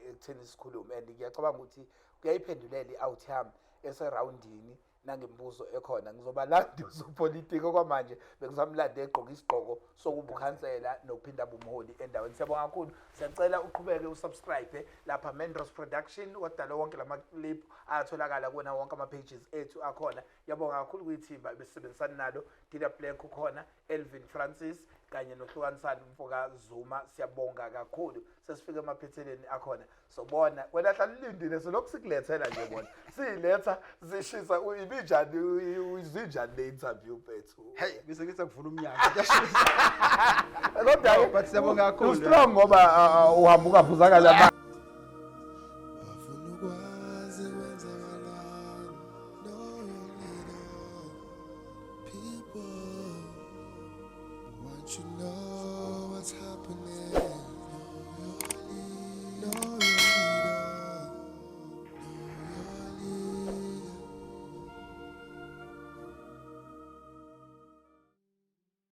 ekutheni sikhulume and ngiyacabanga ukuthi kuyayiphendulela i-outcome eseroundini nangembuzo ekhona ngizoba landi usopolitiki okwamanje bekusamlande egqoka isigqoko sokuba ukhansela nokuphinda bumholi endaweni siyabonga kakhulu siyacela uqhubeke usubscribe lapha Mendros Production wadala wonke lama clip atholakala kuona wonke ama pages ethu akhona yabonga kakhulu kuyithimba besebenzisana nalo Dina Blank ukhona Elvin Francis kanye nohlukanisana umfoka Zuma siyabonga kakhulu sesifike emaphetheleni akhona sobona wena hlala lindile selokhu sikulethela nje bona siletha zishisa ibinjani uzinjani le interview bethu hey bese ngithi akuvula umnyango kodwa but siyabonga kakhulu strong ngoba uhamba ungavuza kahle you know